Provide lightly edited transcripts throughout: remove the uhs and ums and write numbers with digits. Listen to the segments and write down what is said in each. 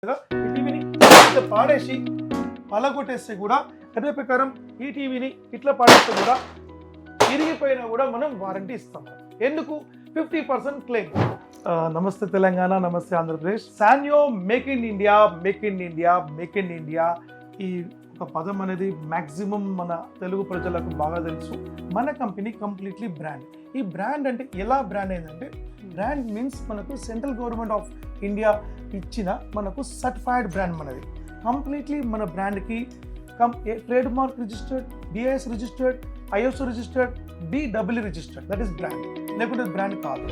కదా ఈ టీవీని ఇట్లా పాడేసి పలగొట్టేస్తే కూడా అదే ప్రకారం ఈ టీవీని ఇట్లా పాడేస్తే కూడా విరిగిపోయినా కూడా మనం వారంటీ ఇస్తాం. ఎందుకు 50% క్లెయిమ్. నమస్తే తెలంగాణ, నమస్తే Andhra Pradesh. సాన్యో make in India, make in India, make in India ఈ ఒక పదం అనేది మ్యాక్సిమం మన తెలుగు ప్రజలకు బాగా తెలుసు. మన కంపెనీ కంప్లీట్లీ బ్రాండ్. ఈ బ్రాండ్ అంటే ఎలా బ్రాండ్ అయిందంటే, బ్రాండ్ మీన్స్ మనకు సెంట్రల్ గవర్నమెంట్ ఆఫ్ ఇండియా ఇచ్చిన మనకు సర్టిఫైడ్ బ్రాండ్ మనది. కంప్లీట్లీ మన బ్రాండ్కి trademark registered, BIS registered, ISO registered, BW registered. That is brand. లేకుంటే బ్రాండ్ కాదు.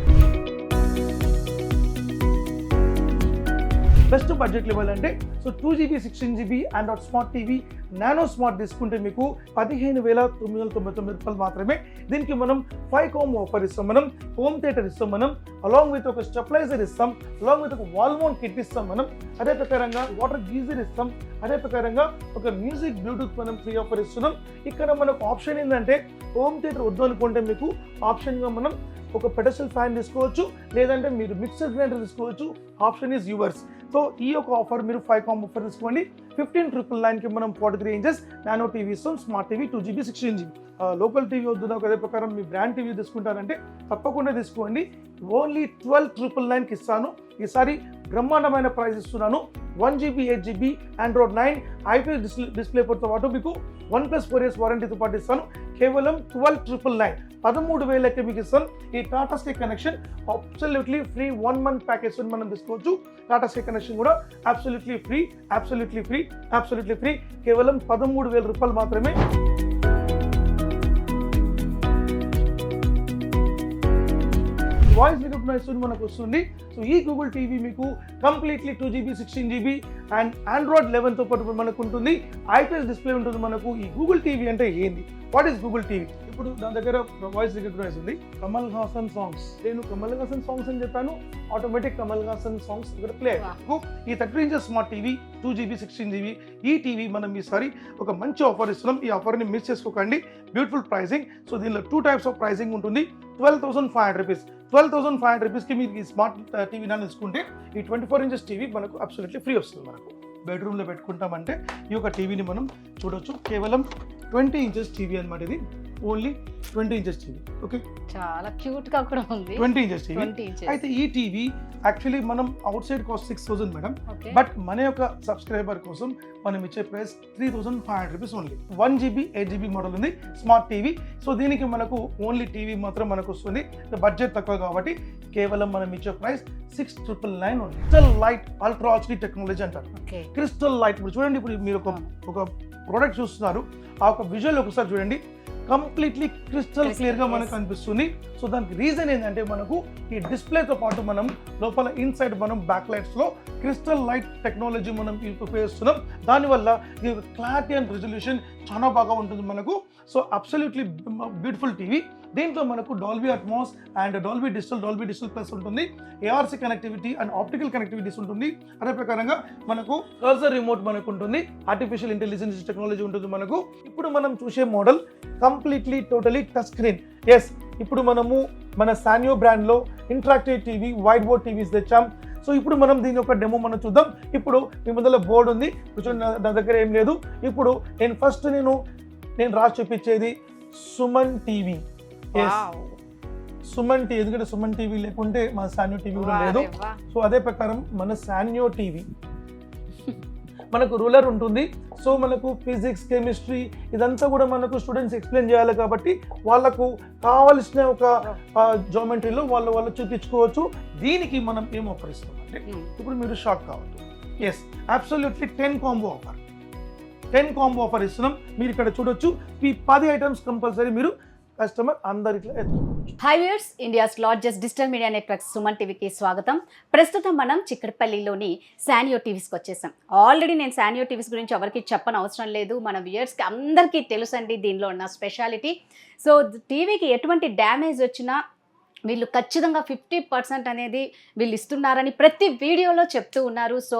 బెస్ట్ బడ్జెట్ లెవెల్ అంటే so 2GB 16GB Android smart TV nano smart తీసుకుంటే మీకు 15,999 మాత్రమే. దీనికి మనం 5 కోమ్ ఆఫర్ ఇస్తాం, మనం హోమ్ థియేటర్ ఇస్తాం, మనం అలాంగ్ విత్ ఒక స్టెబిలైజర్ ఇస్తాం, అలాంగ్ విత్ ఒక వాల్ మౌంట్ కిట్ ఇస్తాం, మనం అదే ప్రకారంగా వాటర్ గీజర్ ఇస్తాం, అదే ప్రకారంగా ఒక మ్యూజిక్ బ్లూటూత్ మనం ఫ్రీ ఆఫర్ ఇస్తున్నాం. ఇక్కడ మనకు ఆప్షన్ ఏంటంటే హోమ్ థియేటర్ వద్దు అనుకుంటే మీకు ఆప్షన్గా మనం ఒక పెడస్టల్ ఫ్యాన్ తీసుకోవచ్చు, లేదంటే మీరు మిక్సర్ గ్రైండర్ తీసుకోవచ్చు. Option is yours. సో ఈ యొక్క ఆఫర్ మీరు 5 కోమ్ ఆఫర్ తీసుకోండి. 15,999కి మనం 43 ఇంచెస్ నానో టీవీ ఇస్తాం, smart TV 2GB 16GB. Local TV వద్దు నాకు అదే ప్రకారం మీ బ్రాండ్ టీవీ తీసుకుంటారంటే తప్పకుండా తీసుకోండి. ఓన్లీ 12,999కి ఇస్తాను. ఈసారి బ్రహ్మాండమైన ప్రైస్ ఇస్తున్నాను. 1GB 8GB ఆండ్రాయిడ్ 9 ఐపీఎస్ డిస్ప్లేతో పాటు మీకు 1+4 years వారంటీతో పాటు ఇస్తాను. కేవలం 12,999, 13,000కి మీకు ఇస్తాను. ఈ Tata sky connection absolutely free 1 month package మనం తీసుకోవచ్చు. టాటా స్కై కనెక్షన్ కూడా absolutely free, absolutely free, absolutely free. కేవలం 13,000 రూపాయలు మాత్రమే. వాయిస్ రికగ్నైజేషన్ మనకు వస్తుంది. సో ఈ గూగుల్ టీవీ మీకు completely 2GB 16GB and Android 11తో పాటు మనకు ఉంటుంది. ఐపీఎస్ డిస్ప్లే ఉంటుంది మనకు. ఈ గూగుల్ టీవీ అంటే ఏంది? What is Google TV? ఇప్పుడు నా దగ్గర వాయిస్ రికగ్నైజ్ ఉంది. కమల్ హాసన్ సాంగ్స్, నేను కమల్ హాసన్ సాంగ్స్ అని చెప్పాను, ఆటోమేటిక్ కమల్ హాసన్ సాంగ్స్ ఇక్కడ ప్లే. ఈ 30 inches smart TV 2GB 16GB ఈ టీవీ మనం ఈసారి ఒక మంచి ఆఫర్ ఇస్తున్నాం. ఈ ఆఫర్ని మిస్ చేసుకోకండి. Beautiful pricing. సో దీనిలో 2 types ఆఫ్ ప్రైసింగ్ ఉంటుంది. 12,500 రూపీస్. 12,500 రూపీస్కి మీరు ఈ స్మార్ట్ టీవీ నా తీసుకుంటే ఈ 24 ఇంచెస్ టీవీ మనకు అబ్సల్యూట్లీ ఫ్రీ వస్తుంది. మనకు బెడ్రూమ్లో పెట్టుకుంటామంటే ఈ యొక్క టీవీని మనం చూడొచ్చు. కేవలం 20 ఇంచెస్ టీవీ అనమాట. ఇది ఓన్లీ 20 ఇంచెస్ టీవీ. ఓకే, చాలా క్యూట్ గా కూడా ఉంది. 20 ఇంచెస్ టీవీ. అయితే ఈ టీవీ యాక్చువల్లీ మనం out side cost 6,000 madam. But మన యొక్క సబ్స్క్రైబర్ కోసం మనం ఇచ్చే price 3,500 rupees only. 1GB 8GB model ఉంది స్మార్ట్ టీవీ. సో దీనికి మనకు ఓన్లీ టీవీ మాత్రం మనకు వస్తుంది. బడ్జెట్ తక్కువ కాబట్టి కేవలం మనం ఇచ్చే price 6,999 only. Crystal light ultra HD technology అంటారు. క్రిస్టల్ లైట్ ఇప్పుడు చూడండి. ఇప్పుడు మీరు ఒక ప్రోడక్ట్ చూస్తున్నారు. ఆ ఒక విజువల్ ఒకసారి చూడండి. కంప్లీట్లీ క్రిస్టల్ క్లియర్గా మనకు కనిపిస్తుంది. సో దానికి రీజన్ ఏంటంటే మనకు ఈ డిస్ప్లేతో పాటు మనం లోపల ఇన్సైడ్ మనం బ్యాక్ లైట్స్లో క్రిస్టల్ లైట్ టెక్నాలజీ మనం ఉపయోగిస్తున్నాం. దానివల్ల ఈ క్లారిటీ అండ్ రెజల్యూషన్ చాలా బాగా ఉంటుంది మనకు. So absolutely beautiful TV. దీంట్లో మనకు Dolby Atmos and Dolby digital plus ఉంటుంది. ARC connectivity and optical connectivities ఉంటుంది. అదే ప్రకారంగా మనకు కర్సర్ రిమోట్ మనకు ఉంటుంది. ఆర్టిఫిషియల్ ఇంటెలిజెన్స్ టెక్నాలజీ ఉంటుంది మనకు. ఇప్పుడు మనం చూసే model completely totally touch screen. Yes, ఇప్పుడు మనము మన సాన్యో బ్రాండ్లో interactive TV, white board TVs తెచ్చాం. సో ఇప్పుడు మనం దీని యొక్క డెమో మనం చూద్దాం. ఇప్పుడు మీ ముందర బోర్డు ఉంది, నా దగ్గర ఏం లేదు. ఇప్పుడు నేను రాసి చూపించేది సుమన్ టీవీ. సుమన్ టీవీ, ఎందుకంటే సుమన్ టీవీ లేకుంటే మన సాన్యో టీవీ కూడా లేదు. సో అదే ప్రకారం మన సాన్యో టీవీ మనకు రూలర్ ఉంటుంది. సో మనకు ఫిజిక్స్, కెమిస్ట్రీ ఇదంతా కూడా మనకు స్టూడెంట్స్ ఎక్స్ప్లెయిన్ చేయాలి కాబట్టి వాళ్ళకు కావలసిన ఒక జామెట్రీలో వాళ్ళు చూపించుకోవచ్చు. దీనికి మనం ఏం ఆఫర్ ఇస్తామంటే ఇప్పుడు మీరు షాక్ కావద్దు. Yes, absolutely 10 combo offer. 10 combo offer ఇస్తున్నాం. మీరు ఇక్కడ చూడొచ్చు. ఈ 10 ఐటమ్స్ కంపల్సరీ మీరు కస్టమర్ అందరిట్లో ఎత్తుకోవచ్చు. Hi viewers, India's largest digital media network Suman టీవీకి స్వాగతం. ప్రస్తుతం మనం చిక్కడపల్లిలోని సాన్యో టీవీస్కి వచ్చేసాం. ఆల్రెడీ నేను సాన్యో టీవీస్ గురించి ఎవరికి చెప్పని అవసరం లేదు. మన వ్యూయర్స్కి అందరికీ తెలుసండి దీనిలో ఉన్న స్పెషాలిటీ. సో టీవీకి ఎటువంటి డ్యామేజ్ వచ్చినా వీళ్ళు ఖచ్చితంగా 50% అనేది వీళ్ళు ఇస్తున్నారని ప్రతి వీడియోలో చెప్తూ ఉన్నారు. సో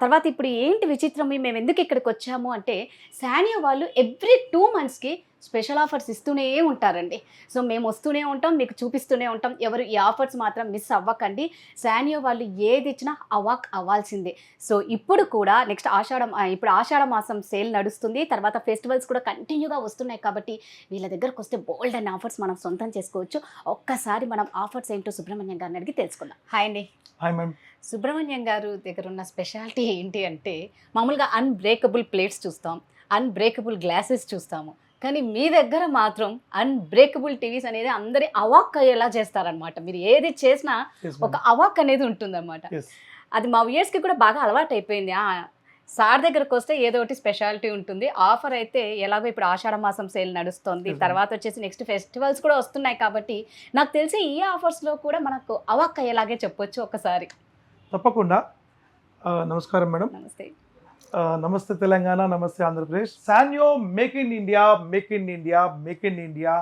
తర్వాత ఇప్పుడు ఏంటి విచిత్రం, మేము ఎందుకు ఇక్కడికి వచ్చాము అంటే సాన్యో వాళ్ళు ఎవ్రీ 2 monthsకి స్పెషల్ ఆఫర్స్ ఇస్తూనే ఉంటారండి. సో మేము వస్తూనే ఉంటాం, మీకు చూపిస్తూనే ఉంటాం. ఎవరు ఈ ఆఫర్స్ మాత్రం మిస్ అవ్వకండి. శానియో వాళ్ళు ఏది ఇచ్చినా అవాక్ అవ్వాల్సిందే. సో ఇప్పుడు కూడా నెక్స్ట్ ఇప్పుడు ఆషాఢ మాసం సేల్ నడుస్తుంది. తర్వాత ఫెస్టివల్స్ కూడా కంటిన్యూగా వస్తున్నాయి కాబట్టి వీళ్ళ దగ్గరకు వస్తే బోల్డ్ అండ్ ఆఫర్స్ మనం సొంతం చేసుకోవచ్చు. ఒక్కసారి మనం ఆఫర్స్ ఏంటో సుబ్రహ్మణ్యం గారిని అడిగి తెలుసుకుందాం. హాయ్ అండి. Hi ma'am. సుబ్రహ్మణ్యం గారు దగ్గర ఉన్న స్పెషాలిటీ ఏంటి అంటే, మామూలుగా అన్బ్రేకబుల్ ప్లేట్స్ చూస్తాం, అన్బ్రేకబుల్ గ్లాసెస్ చూస్తాము, కానీ మీ దగ్గర మాత్రం అన్బ్రేకబుల్ టీవీస్ అనేది అందరి అవాక్ అయ్యేలా చేస్తారనమాట. మీరు ఏది చేసినా ఒక అవాక్ అనేది ఉంటుందన్నమాట. అది మా వ్యూయర్స్కి కూడా బాగా అలవాటు అయిపోయింది. సార్ దగ్గరకు వస్తే ఏదో ఒకటి స్పెషాలిటీ ఉంటుంది. ఆఫర్ అయితే ఎలాగో ఇప్పుడు ఆషాఢ మాసం సేల్ నడుస్తుంది, తర్వాత వచ్చేసి నెక్స్ట్ ఫెస్టివల్స్ కూడా వస్తున్నాయి కాబట్టి నాకు తెలిసి ఈ ఆఫర్స్లో కూడా మనకు అవాక్ అయ్యేలాగే చెప్పొచ్చు ఒకసారి. తప్పకుండా. నమస్కారం మేడం. నమస్తే. నమస్తే తెలంగాణ, నమస్తే Andhra Pradesh. Sanyo make in India, make in India, make in India,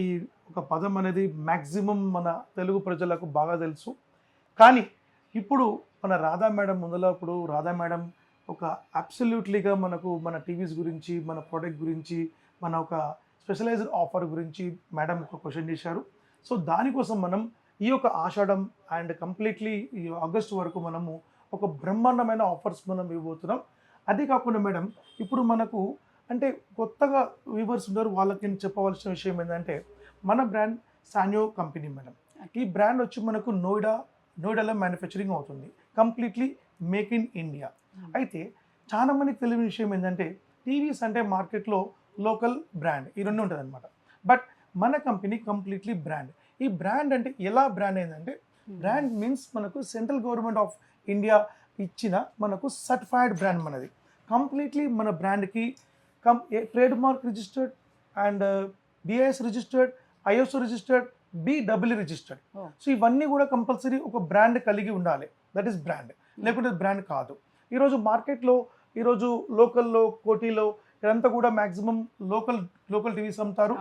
ఈ ఒక పదం అనేది మ్యాక్సిమం మన తెలుగు ప్రజలకు బాగా తెలుసు. కానీ ఇప్పుడు మన రాధా మేడం ముందులప్పుడు రాధా మేడం ఒక అబ్సల్యూట్లీగా మనకు మన టీవీస్ గురించి, మన ప్రోడక్ట్ గురించి, మన ఒక స్పెషలైజ్డ్ ఆఫర్ గురించి మేడం ఒక క్వశ్చన్ చేశారు. సో దానికోసం మనం ఈ యొక్క ఆషాఢం అండ్ కంప్లీట్లీ ఈ ఆగస్ట్ వరకు మనము ఒక బ్రహ్మాండమైన ఆఫర్స్ మనం ఇవ్వబోతున్నాం. అది కాకుండా మేడం ఇప్పుడు మనకు అంటే కొత్తగా వ్యూవర్స్ ఉన్నారు, వాళ్ళకి నేను చెప్పవలసిన విషయం ఏంటంటే మన బ్రాండ్ శానియో కంపెనీ మేడం. ఈ బ్రాండ్ వచ్చి మనకు నోయిడాలో మ్యానుఫ్యాక్చరింగ్ అవుతుంది, కంప్లీట్లీ మేక్ ఇన్ ఇండియా. అయితే చాలా మందికి తెలియని విషయం ఏంటంటే టీవీస్ అంటే మార్కెట్లో లోకల్ బ్రాండ్ ఈ రెండు ఉంటుంది అనమాట. బట్ మన కంపెనీ కంప్లీట్లీ బ్రాండ్. ఈ బ్రాండ్ అంటే ఎలా బ్రాండ్ ఏంటంటే బ్రాండ్ మీన్స్ మనకు సెంట్రల్ గవర్నమెంట్ ఆఫ్ ఇండియా ఇచ్చిన మనకు సర్టిఫైడ్ బ్రాండ్ మనది. కంప్లీట్లీ మన బ్రాండ్కి trademark registered and BIS registered, ISO registered, BEE registered. So ఇవన్నీ కూడా కంపల్సరీ ఒక బ్రాండ్ కలిగి ఉండాలి. దట్ ఈస్ బ్రాండ్, లేకుంటే బ్రాండ్ కాదు. ఈరోజు మార్కెట్లో ఈరోజు లోకల్లో కోటీలో ఇదంతా కూడా మ్యాక్సిమం లోకల్ టీవీస్ అమ్ముతారు,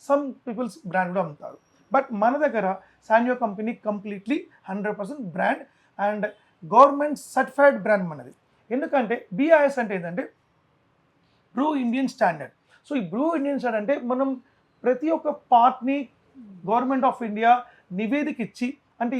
సమ్ పీపుల్స్ బ్రాండ్ కూడా అమ్ముతారు. బట్ మన దగ్గర Sanyo company completely 100% brand and government certified brand మనది. ఎందుకంటే BIS అంటే ఏంటంటే బ్రూ ఇండియన్ స్టాండర్డ్. సో ఈ బ్రూ ఇండియన్ స్టాండర్డ్ అంటే మనం ప్రతి ఒక్క పార్ట్ని గవర్నమెంట్ ఆఫ్ ఇండియా నివేదిక ఇచ్చి అంటే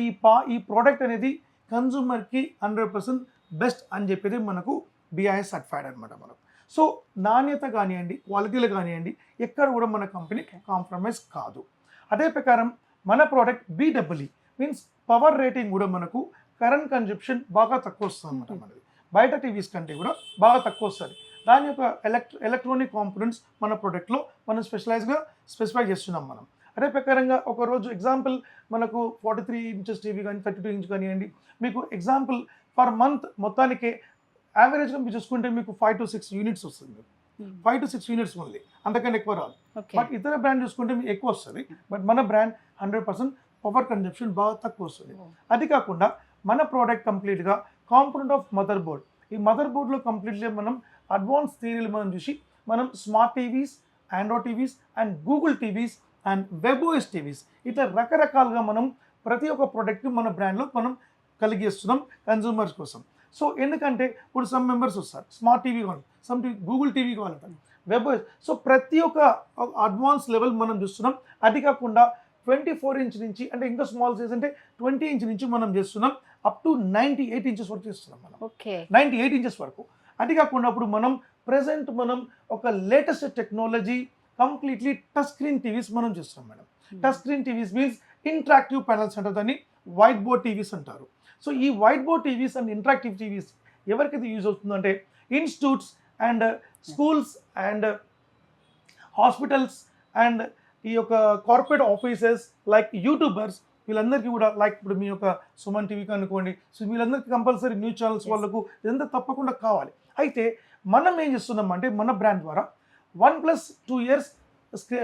ఈ ప్రోడక్ట్ అనేది కన్జ్యూమర్కి 100% బెస్ట్ అని చెప్పేది మనకు BIS సర్టిఫైడ్ అనమాట మనకు. సో నాణ్యత కానివ్వండి, క్వాలిటీలు కానివ్వండి, ఎక్కడ కూడా మన కంపెనీ కాంప్రమైజ్ కాదు. అదే ప్రకారం మన product BEE means power rating కూడా మనకు కరెంట్ కన్జంప్షన్ బాగా తక్కువ వస్తుంది అనమాట. మనది బయట టీవీస్ కంటే కూడా బాగా తక్కువ వస్తుంది. దాని యొక్క ఎలక్ట్రానిక్ కాంపోనెంట్స్ మన ప్రోడక్ట్లో మనం స్పెసిఫై చేస్తున్నాం మనం. అదే ప్రకారంగా ఒకరోజు ఎగ్జాంపుల్ మనకు 43 ఇంచెస్ టీవీ కానీ 32 ఇంచ్ కానివ్వండి, మీకు ఎగ్జాంపుల్ పర్ మంత్ మొత్తానికి యావరేజ్గా మీరు చూసుకుంటే మీకు 5 to 6 యూనిట్స్ వస్తుంది. 5 to 6 యూనిట్స్ ఓన్లీ, అంతకన్నా ఎక్కువ రాదు. బట్ ఇతర బ్రాండ్ చూసుకుంటే మీకు ఎక్కువ వస్తుంది. బట్ మన బ్రాండ్ 100% పవర్ కన్జంప్షన్ బాగా తక్కువ వస్తుంది. అది కాకుండా మన ప్రోడక్ట్ కంప్లీట్గా కాంపోనెంట్ ఆఫ్ మదర్ బోర్డ్. ఈ మదర్ బోర్డ్లో కంప్లీట్లీ మనం అడ్వాన్స్ థియరీలు మనం చూసి మనం smart TVs, Android TVs and Google TVs and WebOS TVs ఇట్లా రకరకాలుగా మనం ప్రతి ఒక్క ప్రోడక్ట్ మన బ్రాండ్లో మనం కలిగిస్తున్నాం కన్జ్యూమర్స్ కోసం. సో ఎందుకంటే ఇప్పుడు సమ్ మెంబర్స్ వస్తారు స్మార్ట్ టీవీ కావాలి, సమ్ టీవీ గూగుల్ టీవీ కావాలంటారు, WebOS. సో ప్రతి ఒక్క అడ్వాన్స్ లెవెల్ మనం చూస్తున్నాం. అది కాకుండా 24 ఇంచ్ నుంచి అంటే ఇంకా స్మాల్ సైజ్ అంటే 20 ఇంచ్ నుంచి మనం చేస్తున్నాం, అప్ టు 98 ఇంచెస్ వరకు చేస్తున్నాం మనం. 98 ఇంచెస్ వరకు. అది కాకుండా ఇప్పుడు మనం ప్రెసెంట్ మనం ఒక latest technology completely touch screen TVs మనం చేస్తున్నాం madam. Touch screen TVs means interactive panels అంటారు, దాన్ని వైట్ బోర్డ్ టీవీస్ అంటారు. సో ఈ white board TVs and interactive TVs ఎవరికైతే యూజ్ అవుతుందంటే institutes and schools and hospitals and ఈ యొక్క కార్పొరేట్ ఆఫీసెస్ లైక్ యూట్యూబర్స్ వీళ్ళందరికీ కూడా లైక్ ఇప్పుడు మీ యొక్క సుమన్ టీవీకి అనుకోండి, సో వీళ్ళందరికీ కంపల్సరీ న్యూస్ ఛానల్స్ వాళ్ళకు ఇదంతా తప్పకుండా కావాలి. అయితే మనం ఏం చేస్తున్నాం అంటే మన బ్రాండ్ ద్వారా 1+2 years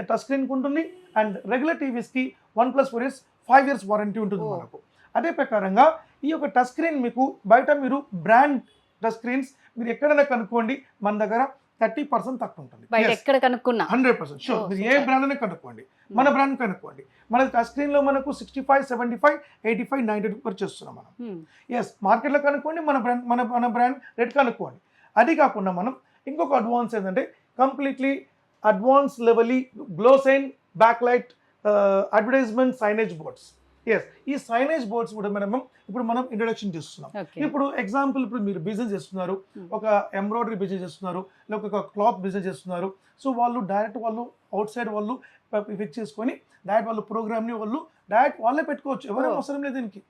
టచ్ స్క్రీన్కి ఉంటుంది అండ్ రెగ్యులర్ టీవీస్కి 1+4 years 5 years వారంటీ ఉంటుంది మనకు. అదే ప్రకారంగా ఈ యొక్క టచ్ స్క్రీన్ మీకు బయట మీరు బ్రాండ్ టచ్ స్క్రీన్స్ మీరు ఎక్కడైనా కనుక్కోండి, మన దగ్గర 30% తక్కువ ఉంటుంది. 100% షూర్. మీరు ఏ బ్రాండ్ అయినా కనుక్కోండి, మన బ్రాండ్ కనుక్కోండి. మన టచ్ స్క్రీన్లో మనకు 65, 75, 85, 92 వరకు చేస్తున్నాం మనం. ఎస్, మార్కెట్లో కనుక్కోండి, మన బ్రాండ్ రేట్ కనుక్కోండి. అది కాకుండా మనం ఇంకొక అడ్వాన్స్ ఏంటంటే కంప్లీట్లీ advance level glow sign backlight advertisement signage boards. Yes, ఈ సైనేజ్ బోర్డ్స్ కూడా ఇప్పుడు మనం ఇంట్రొడక్షన్ చేస్తున్నాం. ఇప్పుడు ఎగ్జాంపుల్, ఇప్పుడు మీరు బిజినెస్ చేస్తున్నారు, ఒక ఎంబ్రాయిడరీ బిజినెస్ చేస్తున్నారు, లేకపోతే ఒక క్లాత్ బిజినెస్ చేస్తున్నారు. సో వాళ్ళు డైరెక్ట్ వాళ్ళు అవుట్ సైడ్ వాళ్ళు ఫిక్స్ చేసుకొని డైరెక్ట్ వాళ్ళు ప్రోగ్రామ్ని వాళ్ళు డైరెక్ట్ వాళ్ళే పెట్టుకోవచ్చు. ఎవరైనా అవసరం లేదు దీనికి.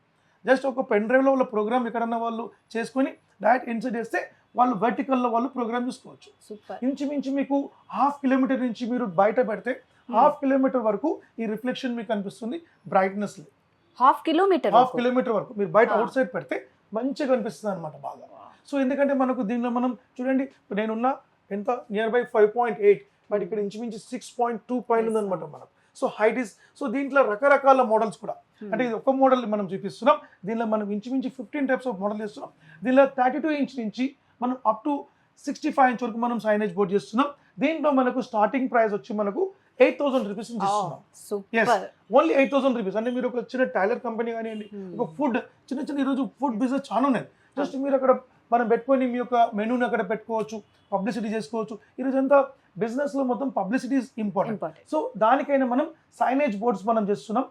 జస్ట్ ఒక పెన్ డ్రైవ్లో వాళ్ళ ప్రోగ్రామ్ ఎక్కడన్నా వాళ్ళు చేసుకొని డైరెక్ట్ ఇన్సర్ట్ చేస్తే వాళ్ళు వర్టికల్లో వాళ్ళు ప్రోగ్రామ్ చూసుకోవచ్చు. ఇంచుమించు మీకు 1/2 కిలోమీటర్ నుంచి మీరు బయట పెడితే 1/2 కిలోమీటర్ వరకు ఈ రిఫ్లెక్షన్ మీకు కనిపిస్తుంది. బ్రైట్నెస్ 1/2 కిలోమీటర్ వరకు మీరు బయట అవుట్ సైడ్ పెడితే మంచిగా కనిపిస్తుంది అనమాట బాగా. సో ఎందుకంటే మనకు దీనిలో మనం చూడండి, నేనున్న ఎంత నియర్ బై 5.8, బట్ ఇక్కడ ఇంచుమించు 6.2 పైన ఉందనమాట మనకు. సో హైట్ ఇస్, సో దీంట్లో రకరకాల మోడల్స్ కూడా, అంటే ఇది ఒక మోడల్ మనం చూపిస్తున్నాం. దీనిలో మనం ఇంచుమించు 15 టైప్స్ ఆఫ్ మోడల్ చేస్తున్నాం. దీనిలో 32 ఇంచ్ నుంచి మనం అప్ టు 65 ఇంచ్ వరకు మనం సైనేజ్ బోర్డ్ చేస్తున్నాం. దీంట్లో మనకు స్టార్టింగ్ ప్రైస్ వచ్చి మనకు 8,000 రూపీస్ నుంచి ఇస్తున్నాం. Only 8,000 rupees. అంటే మీరు ఒక చిన్న టైలర్ కంపెనీ కానివ్వండి, ఒక ఫుడ్ చిన్న ఈరోజు ఫుడ్ బిజినెస్ చాలా ఉన్నాయి. జస్ట్ మీరు అక్కడ మనం పెట్టుకొని మీ యొక్క మెనూని అక్కడ పెట్టుకోవచ్చు, పబ్లిసిటీ చేసుకోవచ్చు. ఈరోజు అంతా బిజినెస్లో మొత్తం పబ్లిసిటీ ఇస్ ఇంపార్టెంట్. సో దానికైనా మనం సైనేజ్ బోర్డ్స్ మనం చేస్తున్నాం.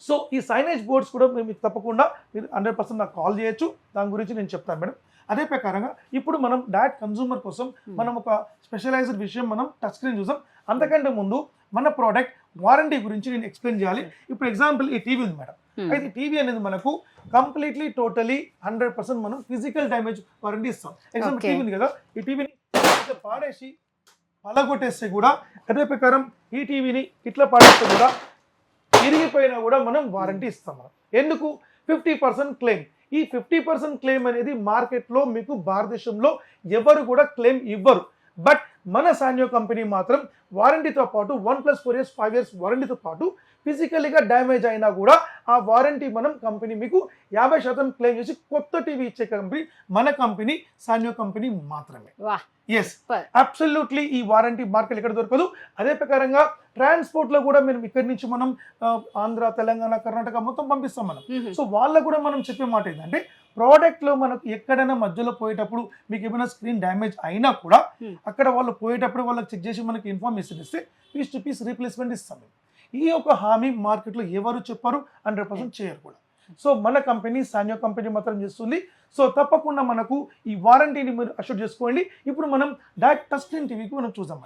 సో ఈ సైనేజ్ బోర్డ్స్ కూడా మీకు తప్పకుండా మీరు 100% నాకు కాల్ చేయొచ్చు. దాని గురించి నేను చెప్తాను మేడం. అదే ప్రకారంగా ఇప్పుడు మనం డైరెక్ట్ కన్సూమర్ కోసం మనం ఒక స్పెషలైజ్డ్ విషయం మనం టచ్ స్క్రీన్ చూసాం. అంతకంటే ముందు మన ప్రోడక్ట్ వారంటీ గురించి నేను ఎక్స్ప్లెయిన్ చేయాలి. ఇప్పుడు ఎగ్జాంపుల్ ఈ టీవీ ఉంది మేడం. అయితే టీవీ అనేది మనకు కంప్లీట్లీ టోటలీ 100% మనం ఫిజికల్ డ్యామేజ్ వారంటీ ఇస్తాం. ఎగ్జాంపుల్ టీవీ ఉంది కదా, ఈ టీవీని పాడేసి పలగొట్టేస్తే కూడా, అదే ప్రకారం ఈ టీవీని ఇట్లా పాడేస్తే కూడా, ఇరిగిపోయినా కూడా మనం వారంటీ ఇస్తాం. మనం ఎందుకు 50% క్లెయిమ్. ఈ 50% క్లెయిమ్ అనేది మార్కెట్లో మీకు భారతదేశంలో ఎవరు కూడా క్లెయిమ్ ఇవ్వరు. బట్ మన సాన్యో కంపెనీ మాత్రం వారంటీతో పాటు 1+4 years 5 years వారంటీతో పాటు ఫిజికల్గా డ్యామేజ్ అయినా కూడా ఆ వారంటీ మనం కంపెనీ మీకు 50% క్లెయిమ్ చేసి కొత్త టీవీ ఇచ్చే కంపెనీ మన కంపెనీ సాన్యో కంపెనీ మాత్రమే. ఎస్, అబ్సల్యూట్లీ ఈ వారంటీ మార్కెట్ ఎక్కడ దొరకదు. అదే ప్రకారంగా ట్రాన్స్పోర్ట్లో కూడా మేము ఇక్కడి నుంచి మనం ఆంధ్ర, తెలంగాణ, కర్ణాటక మొత్తం పంపిస్తాం మనం. సో వాళ్ళకు కూడా మనం చెప్పే మాట ఏంటంటే, ప్రోడక్ట్లో మనకు ఎక్కడైనా మధ్యలో పోయేటప్పుడు మీకు ఏమైనా స్క్రీన్ డ్యామేజ్ అయినా కూడా అక్కడ వాళ్ళు పోయేటప్పుడు వాళ్ళకి చెక్ చేసి మనకి ఇన్ఫర్మేషన్ ఇస్తే పీస్ టు పీస్ రీప్లేస్మెంట్ ఇస్తాం. ఈ యొక్క హామీ మార్కెట్లో ఎవరు చెప్పారు, 100% చేయరు కూడా. సో మన కంపెనీ సాన్యో కంపెనీ మాత్రం చేస్తుంది. సో తప్పకుండా మనకు ఈ వారంటీని మీరు అష్యూర్ చేసుకోండి. ఇప్పుడు మనం డైరెక్ట్ టచ్ స్క్రీన్ టీవీకి మనం చూద్దాం.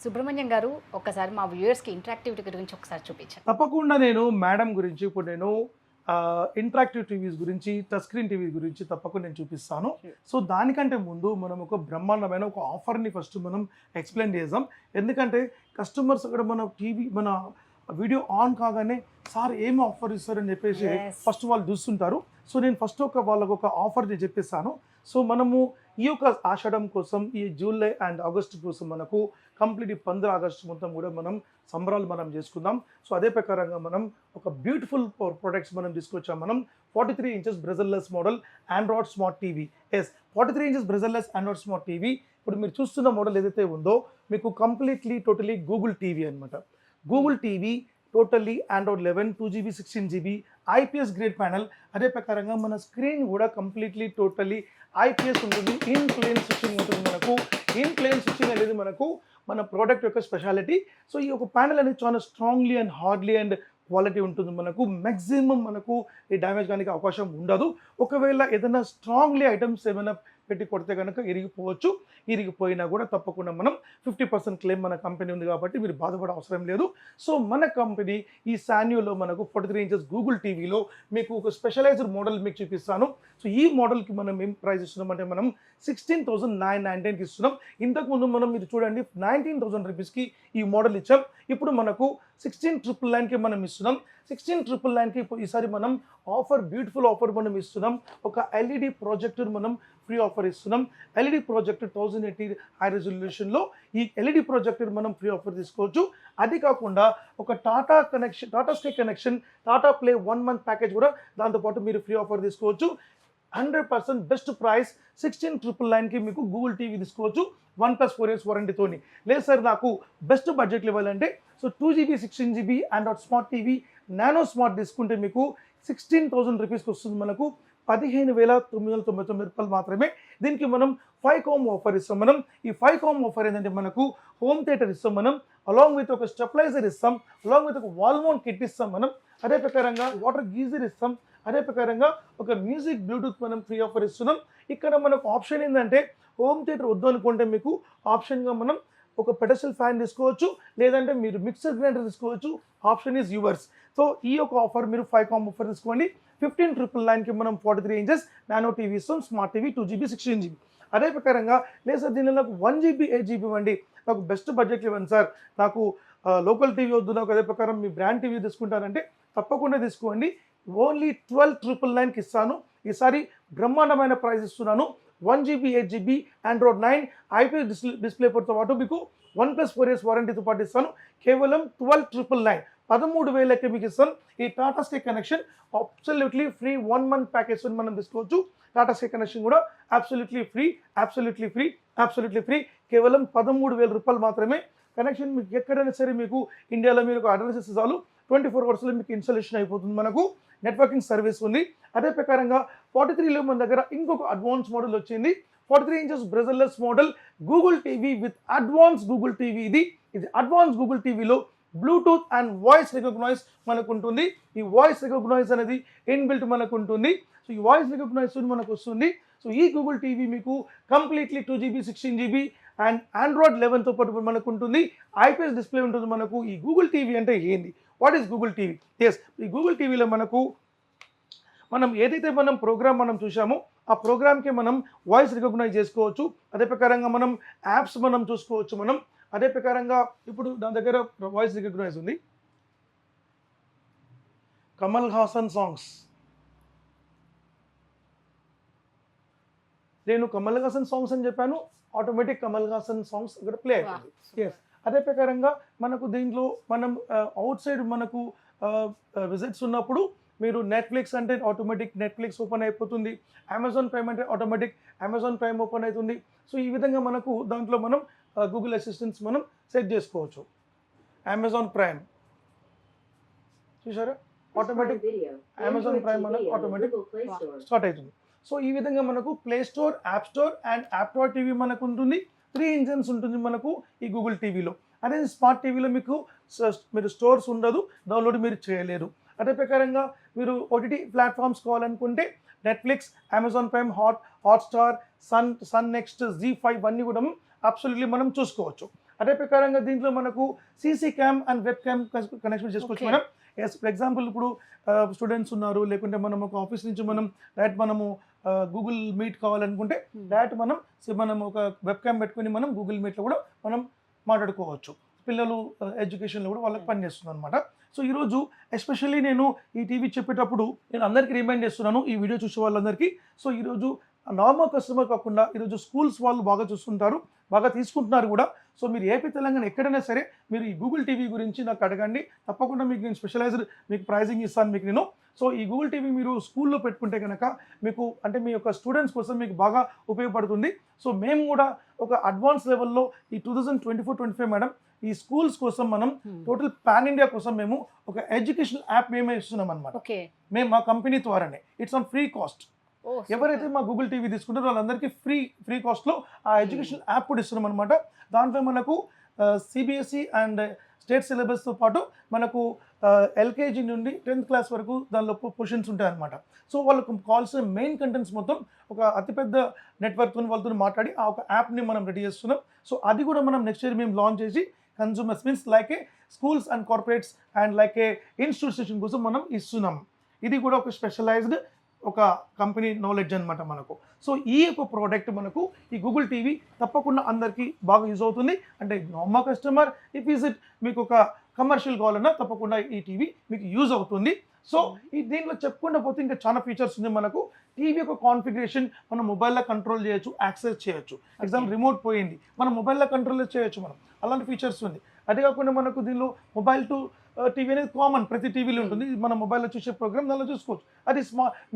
సుబ్రహ్మణ్యం గారు, ఒకసారి మా వ్యూయర్స్కి ఇంటరాక్టివిటీ గురించి ఒకసారి చూపించండి. తప్పకుండా నేను మేడం గురించి ఇప్పుడు నేను ఇంటరాక్టివ్ టీవీస్ గురించి, టచ్ స్క్రీన్ టీవీ గురించి తప్పకుండా నేను చూపిస్తాను. సో దానికంటే ముందు మనం ఒక బ్రహ్మాండమైన ఒక ఆఫర్ని ఫస్ట్ మనం ఎక్స్ప్లెయిన్ చేద్దాం. ఎందుకంటే కస్టమర్స్ అక్కడ మన టీవీ మన వీడియో ఆన్ కాగానే సార్ ఏం ఆఫర్ ఇస్తారని చెప్పేసి ఫస్ట్ వాళ్ళు చూస్తుంటారు. సో నేను ఫస్ట్ వాళ్ళకు ఒక ఆఫర్ చెప్పేస్తాను. సో మనము ఈ యొక్క ఆషాఢం కోసం, ఈ జూలై అండ్ ఆగస్ట్ కోసం మనకు కంప్లీట్ 15 ఆగస్ట్ మొత్తం కూడా మనం సంబరాలు మనం చేసుకుందాం. సో అదే ప్రకారంగా మనం ఒక బ్యూటిఫుల్ ప్రొడక్ట్స్ మనం తీసుకొచ్చాం. మనం 43 inches bezelless model Android smart TV. Yes, 43 inches bezelless Android smart TV. ఇప్పుడు మీరు చూస్తున్న మోడల్ ఏదైతే ఉందో మీకు కంప్లీట్లీ టోటలీ గూగుల్ టీవీ అనమాట. Google TV totally Android 11 2GB 16GB IPS grade panel. అదే ప్రకారంగా మన స్క్రీన్ కూడా కంప్లీట్లీ టోటలీ IPS ఉంటుంది. ఇన్ ప్లేన్ స్విచ్చింగ్ ఉంటుంది. మనకు ఇన్ ప్లేన్ స్విచ్చింగ్ అనేది మనకు మన ప్రోడక్ట్ యొక్క స్పెషాలిటీ. సో ఈ యొక్క ప్యానల్ అనేది చాలా strongly and hardly and quality ఉంటుంది. మనకు మ్యాక్సిమం మనకు ఈ డ్యామేజ్ కానీ అవకాశం ఉండదు. ఒకవేళ ఏదైనా స్ట్రాంగ్లీ ఐటమ్స్ ఏమైనా పెట్టి కొడితే కనుక ఇరిగిపోవచ్చు. ఇరిగిపోయినా కూడా తప్పకుండా మనం 50% క్లెయిమ్ మన కంపెనీ ఉంది కాబట్టి మీరు బాధపడే అవసరం లేదు. సో మన కంపెనీ ఈ సాన్యోలో మనకు 43 inches గూగుల్ టీవీలో మీకు ఒక స్పెషలైజ్డ్ మోడల్ మీకు చూపిస్తాను. సో ఈ మోడల్కి మనం ఏం ప్రైస్ ఇస్తున్నామంటే మనం 16,999కి ఇస్తున్నాం. ఇంతకుముందు మనం మీరు చూడండి 19,000 రూపీస్కి ఈ మోడల్ ఇచ్చాం. ఇప్పుడు మనకు 16,999కి మనం ఇస్తున్నాం. 16,999కి ఈసారి మనం ఆఫర్, బ్యూటిఫుల్ ఆఫర్ మనం ఇస్తున్నాం. ఒక LED ప్రొజెక్టర్ మనం ఫ్రీ ఆఫర్ ఇస్తున్నాం. LED ప్రొజెక్టర్ 1080 హై రెజల్యూషన్లో ఈ LED ప్రొజెక్టర్ మనం ఫ్రీ ఆఫర్ తీసుకోవచ్చు. అది కాకుండా ఒక Tata sky connection, Tata play 1 month package కూడా దాంతోపాటు మీరు ఫ్రీ ఆఫర్ తీసుకోవచ్చు. 100% బెస్ట్ ప్రైస్ 16,999కి మీకు గూగుల్ టీవీ తీసుకోవచ్చు 1+4 years వారంటీతోని. లేదు సార్ నాకు బెస్ట్ బడ్జెట్లు ఇవ్వాలంటే so 2GB 16GB Android smart TV nano smart తీసుకుంటే మీకు 16,000 రూపీస్కి వస్తుంది. మనకు 15,999 మాత్రమే. దీనికి మనం 5 కాంబో ఆఫర్ ఇస్తాం. మనం ఈ 5 కాంబో ఆఫర్ ఏంటంటే మనకు హోమ్ థియేటర్ ఇస్తాం, మనం అలాంగ్ విత్ ఒక స్టెబిలైజర్ ఇస్తాం, అలాంగ్ విత్ ఒక వాల్ మౌంట్ కిట్ ఇస్తాం, మనం అదే ప్రకారంగా వాటర్ గీజర్ ఇస్తాం, అదే ప్రకారంగా ఒక మ్యూజిక్ బ్లూటూత్ మనం ఫ్రీ ఆఫర్ ఇస్తున్నాం. ఇక్కడ మనకు ఆప్షన్ ఏంటంటే హోమ్ థియేటర్ వద్దు అనుకుంటే మీకు ఆప్షన్గా మనం ఒక పెడస్టల్ ఫ్యాన్ తీసుకోవచ్చు, లేదంటే మీరు మిక్సర్ గ్రైండర్ తీసుకోవచ్చు. Option is yours. సో ఈ యొక్క ఆఫర్ మీరు 5 కాంబో ఆఫర్ తీసుకోండి. 15,999కి మనం 43 ఇంచెస్ నానో టీవీ ఇస్తాం, స్మార్ట్ టీవీ 2GB 16GB. అదే ప్రకారంగా లేదు సార్ దీనిలో నాకు 1GB 8GB ఇవ్వండి, నాకు బెస్ట్ బడ్జెట్ ఇవ్వండి సార్, నాకు లోకల్ టీవీ వద్దు, నాకు అదే ప్రకారం మీ బ్రాండ్ టీవీ తీసుకుంటారంటే తప్పకుండా తీసుకోండి. ఓన్లీ 12,999కి ఇస్తాను. ఈసారి బ్రహ్మాండమైన ప్రైస్ ఇస్తున్నాను. 1GB 8GB Android 9 IPS display పోర్ట్తో పాటు మీకు 1+4 years వారంటీతో పాటు ఇస్తాను. కేవలం 12,999, 13,000కి మీకు ఇస్తాను. ఈ Tata sky connection absolutely free 1 month package మనం తీసుకోవచ్చు. టాటా స్కై కనెక్షన్ కూడా అబ్సల్యూట్లీ ఫ్రీ. కేవలం 13,000 రూపాయలు మాత్రమే. కనెక్షన్ మీకు ఎక్కడైనా సరే మీకు ఇండియాలో మీరు ఒక అడ్రస్ ఇస్తే చాలు 24 hours మీకు ఇన్స్టాలేషన్ అయిపోతుంది. మనకు నెట్వర్కింగ్ సర్వీస్ ఉంది. అదే ప్రకారంగా 43లో మన దగ్గర ఇంకొక అడ్వాన్స్ మోడల్ వచ్చింది. 43 inches bezelless model Google TV with advance Google TV. ఇది అడ్వాన్స్ గూగుల్ టీవీలో బ్లూటూత్ అండ్ వాయిస్ రికగ్నైజ్ మనకు ఉంటుంది. ఈ వాయిస్ రికగ్నైజ్ అనేది ఇన్బిల్ట్ మనకు ఉంటుంది. సో ఈ వాయిస్ రికగ్నైజ్ మనకు వస్తుంది. సో ఈ గూగుల్ టీవీ మీకు completely 2GB 16GB and Android 11తో పాటు మనకు ఉంటుంది. IPS డిస్ప్లే ఉంటుంది మనకు. ఈ గూగుల్ టీవీ అంటే ఏంది? What is Google TV? Yes, ఈ గూగుల్ టీవీలో మనం ఏదైతే ప్రోగ్రామ్ చూసామో ఆ ప్రోగ్రామ్కి మనం వాయిస్ రికగ్నైజ్ చేసుకోవచ్చు. అదే ప్రకారంగా మనం యాప్స్ చూసుకోవచ్చు. అదే ప్రకారంగా ఇప్పుడు నా దగ్గర వాయిస్ రికగ్నైజ్ ఉంది. కమల్ హాసన్ సాంగ్స్, నేను కమల్ హాసన్ సాంగ్స్ అని చెప్పాను, ఆటోమేటిక్ కమల్ హాసన్ సాంగ్స్ ఇక్కడ ప్లే అవుతుంది. ఎస్, అదే ప్రకారంగా మనకు దీంట్లో అవుట్ సైడ్ మనకు విజిట్స్ ఉన్నప్పుడు మీరు నెట్ఫ్లిక్స్ అంటే ఆటోమేటిక్ నెట్ఫ్లిక్స్ ఓపెన్ అయిపోతుంది. అమెజాన్ ప్రైమ్ అంటే ఆటోమేటిక్ అమెజాన్ ప్రైమ్ ఓపెన్ అవుతుంది. సో ఈ విధంగా మనకు దాంట్లో గూగుల్ అసిస్టెంట్స్ సెట్ చేసుకోవచ్చు. అమెజాన్ ప్రైమ్ చూసారా, automatic Amazon Prime automatic start అవుతుంది. సో ఈ విధంగా మనకు play store, app store and యాప్టార్ టీవీ మనకు ఉంటుంది. 3 ఇంజన్స్ ఉంటుంది మనకు ఈ గూగుల్ టీవీలో. అదే స్మార్ట్ టీవీలో మీరు స్టోర్స్ ఉండదు, డౌన్లోడ్ మీరు చేయలేరు. అదే ప్రకారంగా మీరు OTT ప్లాట్ఫామ్స్ కావాలనుకుంటే Netflix, Amazon Prime, Hotstar, Sun Next, ZEE5 అన్నీ కూడా అబ్సల్యూట్లీ మనం చూసుకోవచ్చు. అదే ప్రకారంగా దీంట్లో మనకు CC cam and web cam connection చేసుకోవచ్చు మనం. ఎస్, ఫర్ ఎగ్జాంపుల్ ఇప్పుడు స్టూడెంట్స్ ఉన్నారు, లేకుంటే మనం ఒక ఆఫీస్ నుంచి డైరెక్ట్ గూగుల్ మీట్ కావాలనుకుంటే డైరెక్ట్ మనం ఒక వెబ్ క్యామ్ పెట్టుకుని గూగుల్ మీట్లో కూడా మనం మాట్లాడుకోవచ్చు. పిల్లలు ఎడ్యుకేషన్లో కూడా వాళ్ళకి పనిచేస్తుంది అనమాట. సో ఈరోజు ఎస్పెషల్లీ నేను ఈ టీవీ చెప్పేటప్పుడు నేను అందరికీ రిమైండ్ చేస్తున్నాను, ఈ వీడియో చూసే వాళ్ళందరికీ. సో ఈరోజు నార్మల్ కస్టమర్ కాకుండా ఈరోజు స్కూల్స్ వాళ్ళు బాగా చూస్తుంటారు, బాగా తీసుకుంటున్నారు కూడా. సో మీరు ఏపీ తెలంగాణ ఎక్కడైనా సరే మీరు ఈ గూగుల్ టీవీ గురించి నాకు అడగండి, తప్పకుండా మీకు నేను స్పెషలైజ్డ్ మీకు ప్రైజింగ్ ఇస్తాను మీకు నేను. సో ఈ గూగుల్ టీవీ మీరు స్కూల్లో పెట్టుకుంటే కనుక మీకు అంటే మీ యొక్క స్టూడెంట్స్ కోసం మీకు బాగా ఉపయోగపడుతుంది. సో మేము కూడా ఒక అడ్వాన్స్ లెవెల్లో ఈ 2024-25 మేడం ఈ స్కూల్స్ కోసం మనం టోటల్ పాన్ ఇండియా కోసం మేము ఒక ఎడ్యుకేషన్ యాప్ మేమే ఇస్తున్నాం అనమాట. మేము మా కంపెనీ ద్వారానే, ఇట్స్ ఆన్ ఫ్రీ కాస్ట్. ఎవరైతే మా గూగుల్ టీవీ తీసుకుంటారో వాళ్ళందరికీ ఫ్రీ కాస్ట్లో ఆ ఎడ్యుకేషన్ యాప్ కూడా ఇస్తున్నాం అనమాట. దాంట్లో మనకు CBSE అండ్ స్టేట్ సిలబస్తో పాటు మనకు LKG నుండి 10th క్లాస్ వరకు దానిలో పొజిషన్స్ ఉంటాయి అనమాట. సో వాళ్ళకు కావాల్సిన మెయిన్ కంటెంట్స్ మొత్తం ఒక అతిపెద్ద నెట్వర్క్తో వాళ్ళతో మాట్లాడి ఆ ఒక యాప్ని మనం రెడీ చేస్తున్నాం. సో అది కూడా మనం నెక్స్ట్ ఇయర్ మేము లాంచ్ చేసి consumers means like A schools and corporates and like A institution కోసం మనం ఇస్తున్నాం. ఇది కూడా ఒక స్పెషలైజ్డ్ ఒక కంపెనీ నాలెడ్జ్ అనమాట మనకు. సో ఈ యొక్క ప్రోడక్ట్ మనకు ఈ గూగుల్ టీవీ తప్పకుండా అందరికీ బాగా యూజ్ అవుతుంది. అంటే normal customer if is it మీకు ఒక కమర్షియల్ కావాలన్నా తప్పకుండా ఈ టీవీ మీకు యూజ్ అవుతుంది. సో ఈ దీంట్లో చెప్పుకుంటూ పోతే ఇంకా చాలా ఫీచర్స్ ఉంది మనకు. టీవీ యొక్క కాన్ఫిగరేషన్ మనం మొబైల్లో కంట్రోల్ చేయొచ్చు, యాక్సెస్ చేయొచ్చు. ఎగ్జాంపుల్ రిమోట్ పోయింది, మనం మొబైల్లో కంట్రోల్ చేయొచ్చు మనం, అలాంటి ఫీచర్స్ ఉంది. అదే కాకుండా మనకు దీనిలో మొబైల్ టు టీవీ అనేది కామన్, ప్రతి టీవీలో ఉంటుంది. మన మొబైల్లో చూసే ప్రోగ్రామ్ దానిలో చూసుకోవచ్చు. అది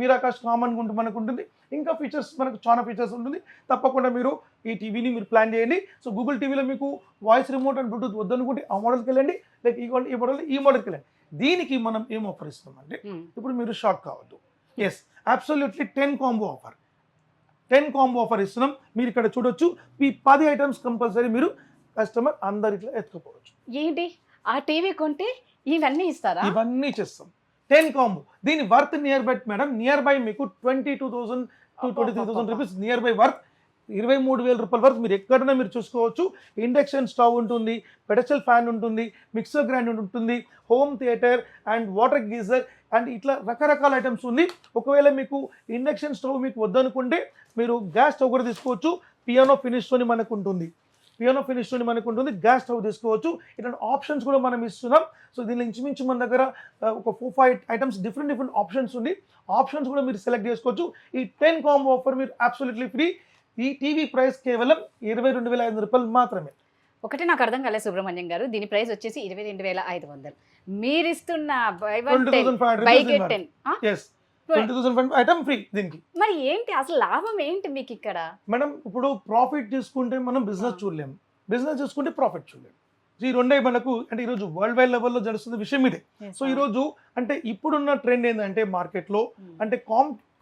మీరాకాష్ కామన్గా ఉంటుంది మనకు ఉంటుంది. ఇంకా ఫీచర్స్ మనకు చాలా ఫీచర్స్ ఉంటుంది. తప్పకుండా మీరు ఈ టీవీని మీరు ప్లాన్ చేయండి. సో గూగుల్ టీవీలో మీకు వాయిస్ రిమోట్ అండ్ బ్లూటూత్ వద్దనుకుంటే ఆ మోడల్కి వెళ్ళండి, లైక్ ఈ మోడల్కి వెళ్ళండి. దీనికి మనం ఏం ఆఫర్ ఇస్తామంటే ఇప్పుడు మీరు షాక్ కావద్దు. Yes absolutely 10 combo offer 10 combo offer ఇస్తున్నాం. మీరు ఇక్కడ చూడొచ్చు, ఈ 10 ఐటమ్స్ కంపల్సరీ మీరు కస్టమర్ అందరి ఇట్లా ఎత్తుకోవచ్చు. ఏంటి ఆ టీవీ కొంటే ఇవన్నీ ఇస్తారా? ఇవన్నీ చేస్తాం 10 కాంబో. దీని worth near by madam, near by మీకు 22,000 to 23,000 rupees near by worth. 23,000 రూపాయల వరకు మీరు ఎక్కడైనా మీరు చూసుకోవచ్చు. ఇండక్షన్ స్టవ్ ఉంటుంది, పెడస్టల్ ఫ్యాన్ ఉంటుంది, మిక్సర్ గ్రైండర్ ఉంటుంది, home theatre and water geyser and ఇట్లా రకరకాల ఐటమ్స్ ఉంది. ఒకవేళ మీకు ఇండక్షన్ స్టవ్ మీకు వద్దనుకుంటే మీరు గ్యాస్ స్టవ్ కూడా తీసుకోవచ్చు. పియానో ఫినిష్తోని మనకు ఉంటుంది, గ్యాస్ స్టవ్ తీసుకోవచ్చు. ఇట్లాంటి ఆప్షన్స్ కూడా మనం ఇస్తున్నాం. సో దీనిలో ఇంచుమించు మన దగ్గర ఒక 4-5 ఐటమ్స్ డిఫరెంట్ ఆప్షన్స్ ఉంది. ఆప్షన్స్ కూడా మీరు సెలెక్ట్ చేసుకోవచ్చు. ఈ 10 కాంబో ఆఫర్ మీరు అబ్సల్యూట్లీ ఫ్రీ. ఈ టీవీ ప్రైస్ కేవలం 22,500 రూపాయలు మాత్రమే. ఒకటి నాకు అర్థం కాలేదు సుబ్రహ్మణ్యం గారు, దీని ప్రైస్ వచ్చేసి 22,500. మీరు ఇస్తున్న బై వన్ 10 20,500 ఐటమ్ ఫ్రీ దీనికి. మరి ఏంటి అసలు లాభం ఏంటి మీకు ఇక్కడ? మేడం ఇప్పుడు ప్రాఫిట్ తీసుకుంటే మనం బిజినెస్ చూడలేము, బిజినెస్ చూసుకుంటే ప్రాఫిట్ చూడలేము. ఈ రెండే మనకు అంటే ఈరోజు వరల్డ్ వైడ్ లెవెల్లో జరుగుతున్న విషయం ఇదే. సో ఈరోజు అంటే ఇప్పుడున్న ట్రెండ్ ఏంటంటే మార్కెట్లో అంటే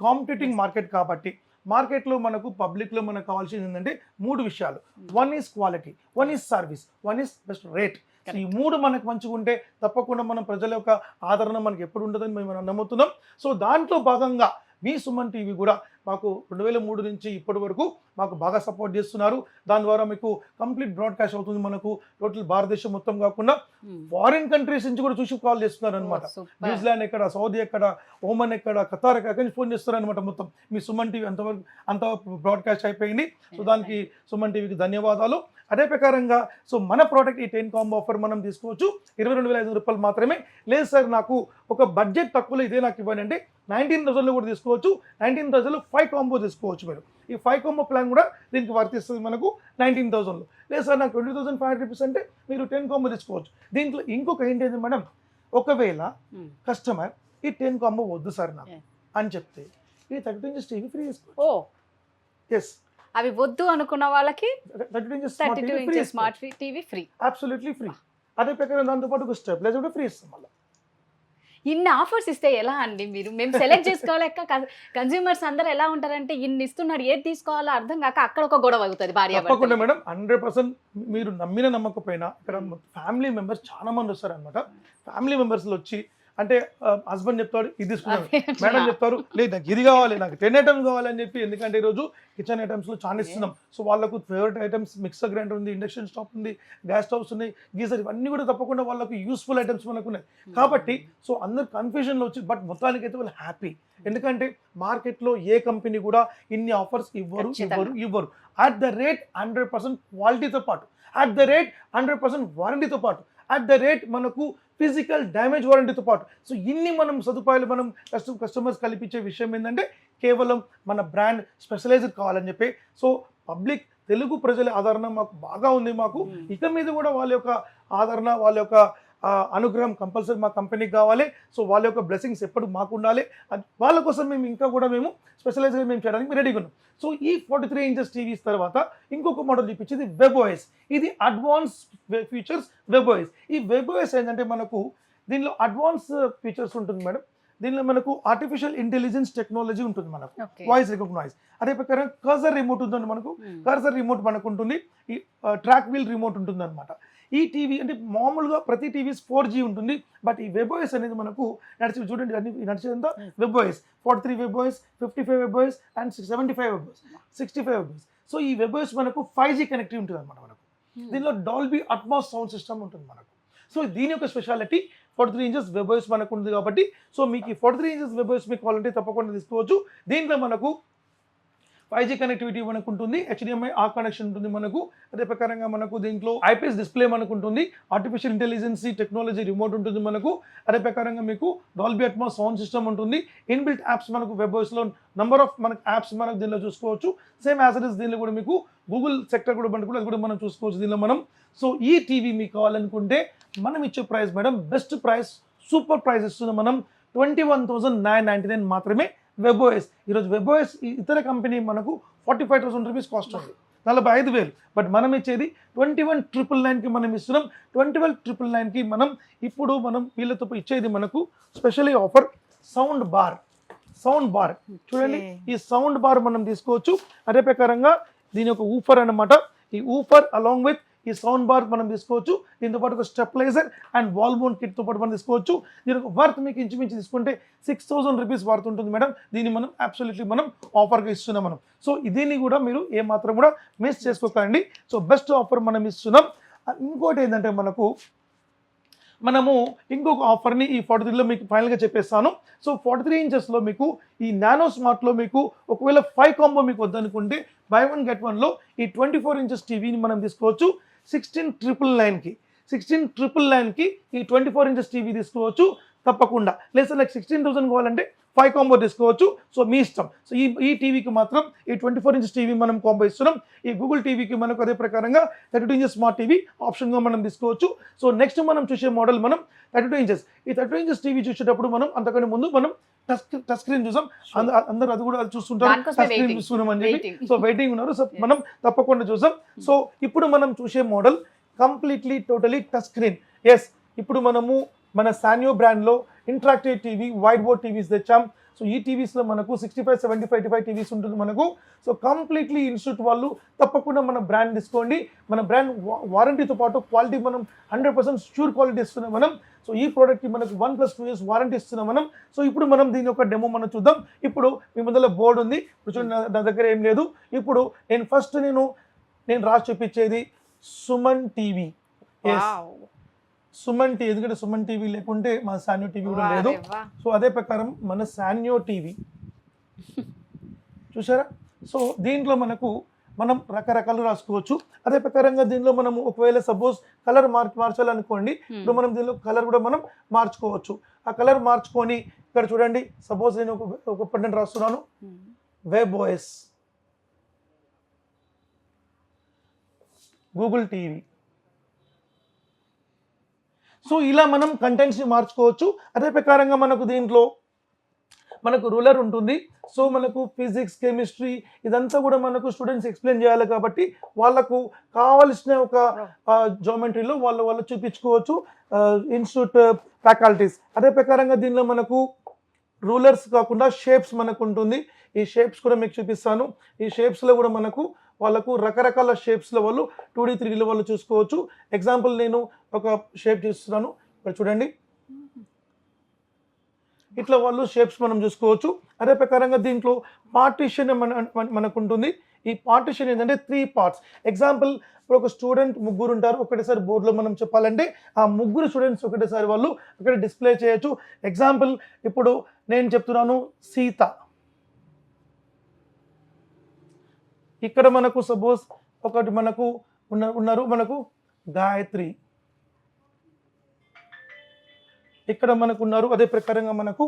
కాంపిటేటింగ్ మార్కెట్ కాబట్టి మార్కెట్లో మనకు పబ్లిక్లో మనకు కావాల్సింది ఏంటంటే 3 విషయాలు. 1 is quality, 1 is service, 1 is best rate. ఈ 3 మనకు మంచిగా ఉంటే తప్పకుండా మనం ప్రజల యొక్క ఆదరణ మనకు ఎప్పుడు ఉంటుందని మేము నమ్ముతున్నాం. సో దాంట్లో భాగంగా మీ సుమన్ టీవీ కూడా మాకు 2003 నుంచి ఇప్పటి వరకు మాకు బాగా సపోర్ట్ చేస్తున్నారు. దాని ద్వారా మీకు కంప్లీట్ బ్రాడ్కాస్ట్ అవుతుంది. మనకు టోటల్ భారతదేశం మొత్తం కాకుండా ఫారిన్ కంట్రీస్ నుంచి కూడా చూసి కాల్ చేస్తున్నారు అనమాట. న్యూజిలాండ్ ఎక్కడ, సౌదీ ఎక్కడ, ఓమన్ ఎక్కడ, ఖతార్ ఎక్కడ ఫోన్ చేస్తారు అనమాట. మొత్తం మీ సుమన్ టీవీ అంత బ్రాడ్కాస్ట్ అయిపోయింది. సో దానికి సుమన్ టీవీకి ధన్యవాదాలు. అదే ప్రకారంగా సో మన ప్రోడక్ట్ ఈ 10 కాంబో ఆఫర్ మనం తీసుకోవచ్చు 22,500 రూపాయలు మాత్రమే. లేదు సార్ నాకు ఒక బడ్జెట్ తక్కువలో ఇదే నాకు ఇవ్వండి అంటే 19,000లో కూడా తీసుకోవచ్చు. 19,000లో 5 కాంబో తీసుకోవచ్చు మీరు. ఈ 5 కాంబో ప్లాన్ కూడా దీనికి వర్తిస్తుంది మనకు 19,000లో. లేదు సార్ నాకు 20,500 రూపీస్ అంటే మీరు 10 కాంబో తీసుకోవచ్చు. దీంట్లో ఇంకొక ఏంటి మేడం, ఒకవేళ కస్టమర్ ఈ 10 కాంబో వద్దు సార్ నాకు అని చెప్తే ఈ 32 ఇంచెస్ టీవీ ఫ్రీ తీసుకోవచ్చు. ఎస్, అవి వద్దు అనుకున్న వాళ్ళకి 32 inches smart TV free, absolutely free. అదే ప్రకారం దాంతోపాటు ఒక స్టెబిలైజర్ కూడా ఫ్రీ ఇస్తాం. మళ్ళీ ఇన్ని ఆఫర్స్ ఇస్తే ఎలా అండి మీరు? మేము సెలెక్ట్ చేసుకోలేక కన్స్యూమర్స్ అందరూ ఎలా ఉంటారంటే ఇన్ని ఇస్తున్నాడు ఏది తీసుకోవాలో అర్థం కాక అక్కడ ఒక గొడవ అవుతుంది భార్య. తప్పకుండా మేడం 100% మీరు నమ్మకపోయినా ఇక్కడ ఫ్యామిలీ మెంబర్స్ చాలా మంది వస్తారు అనమాట. ఫ్యామిలీ మెంబర్స్లో వచ్చి అంటే హస్బెండ్ చెప్తాడు ఇది తీసుకున్నాను, మేడం చెప్తారు లేదు నాకు ఇది కావాలి, నాకు 10 ఐటమ్స్ కావాలని చెప్పి. ఎందుకంటే ఈరోజు కిచెన్ ఐటమ్స్లో చాలా ఇస్తున్నాం. సో వాళ్ళకు ఫేవరెట్ ఐటమ్స్ మిక్సర్ గ్రైండర్ ఉంది, ఇండక్షన్ స్టవ్ ఉంది, గ్యాస్ స్టవ్స్ ఉన్నాయి, గీజర్, ఇవన్నీ కూడా తప్పకుండా వాళ్ళకు యూస్ఫుల్ ఐటమ్స్ మనకు ఉన్నాయి. కాబట్టి సో అందరు కన్ఫ్యూజన్లో వచ్చి బట్ మొత్తానికి అయితే వాళ్ళు హ్యాపీ. ఎందుకంటే మార్కెట్లో ఏ కంపెనీ కూడా ఇన్ని ఆఫర్స్ ఇవ్వరు. అట్ ద రేట్ 100% క్వాలిటీతో పాటు, అట్ ద రేట్ 100% వారంటీతో పాటు, అట్ ద రేట్ మనకు ఫిజికల్ డ్యామేజ్ వారంటీతో పాటు. సో ఇన్ని మనం సదుపాయాలు మనం కస్టమర్స్ కల్పించే విషయం ఏంటంటే కేవలం మన బ్రాండ్ స్పెషలైజ్డ్ కావాలని చెప్పి. సో పబ్లిక్ తెలుగు ప్రజల ఆదరణ మాకు బాగా ఉంది. మాకు ఇక మీద కూడా వాళ్ళ యొక్క ఆదరణ, వాళ్ళ యొక్క అనుగ్రహం కంపల్సరీ మా కంపెనీకి కావాలి. సో వాళ్ళ యొక్క బ్లెస్సింగ్స్ ఎప్పుడు మాకు ఉండాలి. వాళ్ళ కోసం మేము ఇంకా కూడా మేము స్పెషలైజ్గా మేము చేయడానికి రెడీగా ఉన్నాం. సో ఈ 43 ఇంచెస్ టీవీస్ తర్వాత ఇంకొక మోడల్ చూపించేది WebOS. ఇది అడ్వాన్స్ ఫీచర్స్ WebOS. ఈ WebOS ఏంటంటే మనకు దీనిలో అడ్వాన్స్ ఫీచర్స్ ఉంటుంది మేడం. దీనిలో మనకు ఆర్టిఫిషియల్ ఇంటెలిజెన్స్ టెక్నాలజీ ఉంటుంది, మనకు వాయిస్ రికగ్నైజ్. అదే ప్రకారం కర్సర్ రిమోట్ ఉంటుంది మనకు, కర్సర్ రిమోట్ మనకు ఉంటుంది. ఈ ట్రాక్ వీల్ రిమోట్ ఉంటుంది అనమాట. ఈ టీవీ అంటే మామూలుగా ప్రతి టీవీస్ 4G ఉంటుంది. బట్ ఈ WebOS అనేది మనకు నడిచి చూడండి అన్ని నడిచేదంతా WebOS 43 WebOS, 55 WebOS and 75 WebOS, 65 WebOS. So ఈ WebOS మనకు 5G కనెక్టివ్ ఉంటుంది అనమాట. మనకు దీనిలో డాల్బీ అట్మాస్ సౌండ్ సిస్టమ్ ఉంటుంది మనకు. సో దీని యొక్క స్పెషాలిటీ 43 ఇంచెస్ WebOS మనకు ఉంది కాబట్టి సో మీకు ఈ 43 ఇంచెస్ WebOS మీకు కావాలంటే తప్పకుండా తీసుకోవచ్చు. దీంట్లో మనకు 5G కనెక్టివిటీ మనకు ఉంటుంది, HDMI ఆ కనెక్షన్ ఉంటుంది మనకు. అదే ప్రకారంగా మనకు దీంట్లో IPS డిస్ప్లే మనకు ఉంటుంది, ఆర్టిఫిషియల్ ఇంటెలిజెన్స్ టెక్నాలజీ రిమోట్ ఉంటుంది మనకు. అదే ప్రకారంగా మీకు డాల్బీ అట్మాస్ సౌండ్ సిస్టమ్ ఉంటుంది. ఇన్బిల్ట్ యాప్స్ మనకు WebOSలో నంబర్ ఆఫ్ మనకు యాప్స్ మనకు దీనిలో చూసుకోవచ్చు. సేమ్ యాజ్ ఇట్ ఇస్ దీనిలో కూడా మీకు గూగుల్ సెక్టర్ కూడా మనకు అది కూడా మనం చూసుకోవచ్చు దీనిలో మనం. సో ఈ టీవీ మీకు కావాలనుకుంటే మనం ఇచ్చే price madam best price, super price ఇస్తున్నాం మనం 21,999 మాత్రమే. WebOS ఈరోజు WebOS ఇతర కంపెనీ మనకు 45,000 రూపీస్ కాస్ట్ ఉంది, 45,000. బట్ మనం ఇచ్చేది 21,999కి మనం ఇస్తున్నాం. 21,999కి మనం ఇప్పుడు మనం వీళ్ళతో ఇచ్చేది మనకు specially offer sound bar. Sound bar. చూడండి ఈ సౌండ్ బార్ మనం తీసుకోవచ్చు. అదే ప్రకారంగా దీని యొక్క ఊఫర్ అన్నమాట. ఈ ఊఫర్ అలాంగ్ విత్ ఈ సౌండ్ బార్ మనం తీసుకోవచ్చు. దీంతో పాటు ఒక stabiliser and wall mount kit తో పాటు మనం తీసుకోవచ్చు. దీని యొక్క వర్త్ మీకు ఇంచుమించు తీసుకుంటే 6,000 రూపీస్ వర్త్ ఉంటుంది మేడం. దీన్ని మనం అబ్సల్యూట్లీ మనం ఆఫర్గా ఇస్తున్నాం మనం. సో దీన్ని కూడా మీరు ఏ మాత్రం కూడా మిస్ చేసుకోకండి. సో బెస్ట్ ఆఫర్ మనం ఇస్తున్నాం. ఇంకోటి ఏంటంటే మనము ఇంకొక ఆఫర్ని ఈ 43లో మీకు ఫైనల్గా చెప్పేస్తాను. సో 43 ఇంచెస్లో మీకు ఈ నానో స్మార్ట్లో మీకు ఒకవేళ 5 కాంబో మీకు వద్దనుకుంటే బై 1 గెట్ 1లో ఈ 24 ఇంచెస్ టీవీని మనం తీసుకోవచ్చు 16,999కి. 16,999కి ఈ 24 ఇంచెస్ టీవీ తీసుకోవచ్చు తప్పకుండా. లేదా లైక్ 16,000 కావాలంటే 5 కాంబో తీసుకోవచ్చు. సో మీ ఇష్టం. సో ఈ టీవీకి మాత్రం ఈ 24 ఇంచెస్ టీవీ మనం కాంబో ఇస్తున్నాం. ఈ గూగుల్ టీవీకి మనకు అదే ప్రకారంగా 32 ఇంచెస్ స్మార్ట్ టీవీ ఆప్షన్గా మనం తీసుకోవచ్చు. సో నెక్స్ట్ మనం చూసే మోడల్ మనం 32 ఇంచెస్. ఈ 32 ఇంచెస్ టీవీ చూసేటప్పుడు మనం అంతకంటే ముందు మనం టచ్ స్క్రీన్ చూసాం. అందరూ అది కూడా చూస్తుంటారు, టచ్ స్క్రీన్ చూస్తున్నాం అని చెప్పి. సో వెయిటింగ్ ఉన్నారు. సో మనం తప్పకుండా చూసాం. సో ఇప్పుడు మనం చూసే model completely totally touch screen. Yes, ఇప్పుడు మనము మన సానియో బ్రాండ్లో interactive TV white board TVs తెచ్చాం. సో ఈ టీవీస్లో మనకు 65, 75, 85 టీవీస్ ఉంటుంది మనకు. సో కంప్లీట్లీ ఇన్స్టిట్యూట్ వాళ్ళు తప్పకుండా మన బ్రాండ్ తీసుకోండి. మన బ్రాండ్ వారంటీతో పాటు క్వాలిటీ మనం 100% ష్యూర్ క్వాలిటీ ఇస్తున్నాం మనం. సో ఈ ప్రోడక్ట్కి మనకు 1+2 years వారంటీ ఇస్తున్నాం మనం. సో ఇప్పుడు మనం దీని యొక్క డెమో మనం చూద్దాం. ఇప్పుడు మీ ముందర బోర్డు ఉంది. ఇప్పుడు చూడండి, నా దగ్గర ఏం లేదు. ఇప్పుడు నేను రాసి చూపించేది సుమన్ టీవీ. సుమన్ టీవీ, ఎందుకంటే సుమన్ టీవీ లేకుంటే మన సానియో టీవీ కూడా లేదు. సో అదే ప్రకారం మన సానియో టీవీ చూసారా. సో దీంట్లో మనం రకరకాలు రాసుకోవచ్చు. అదే ప్రకారంగా దీనిలో మనం ఒకవేళ సపోజ్ కలర్ మార్చాలనుకోండి. ఇప్పుడు మనం దీనిలో కలర్ కూడా మనం మార్చుకోవచ్చు. ఆ కలర్ మార్చుకొని ఇక్కడ చూడండి, సపోజ్ నేను ఒక పట్టణం రాస్తున్నాను, web OS Google TV. So ఇలా మనం కంటెంట్స్ని మార్చుకోవచ్చు. అదే ప్రకారంగా దీంట్లో మనకు రూలర్ ఉంటుంది. సో మనకు ఫిజిక్స్, కెమిస్ట్రీ ఇదంతా కూడా మనకు స్టూడెంట్స్ ఎక్స్ప్లెయిన్ చేయాలి కాబట్టి వాళ్ళకు కావలసిన ఒక జామెట్రీలో వాళ్ళు చూపించుకోవచ్చు ఇన్స్టిట్యూట్ ఫ్యాకల్టీస్. అదే ప్రకారంగా దీనిలో మనకు రూలర్స్ కాకుండా షేప్స్ మనకు ఉంటుంది. ఈ షేప్స్ కూడా మీకు చూపిస్తాను. ఈ షేప్స్లో కూడా వాళ్ళకు రకరకాల షేప్స్లో వాళ్ళు 2D 3Dలో వాళ్ళు చూసుకోవచ్చు. ఎగ్జాంపుల్ నేను ఒక షేప్ చూస్తున్నాను. ఇక్కడ చూడండి, ఇట్లా వాళ్ళు షేప్స్ మనం చూసుకోవచ్చు. అదే ప్రకారంగా దీంట్లో పార్టీషన్ మనకు ఉంటుంది. ఈ పార్టీషన్ ఏంటంటే 3 parts. ఎగ్జాంపుల్, ఇప్పుడు ఒక స్టూడెంట్ 3 ఉంటారు ఒకటేసారి బోర్డులో మనం చెప్పాలంటే ఆ 3 స్టూడెంట్స్ ఒకటేసారి వాళ్ళు ఇక్కడ డిస్ప్లే చేయొచ్చు. ఎగ్జాంపుల్, ఇప్పుడు నేను చెప్తున్నాను సీత. ఇక్కడ మనకు సపోజ్ ఒకటి ఉన్నారు మనకు గాయత్రి, ఇక్కడ ఉన్నారు. అదే ప్రకారంగా మనకు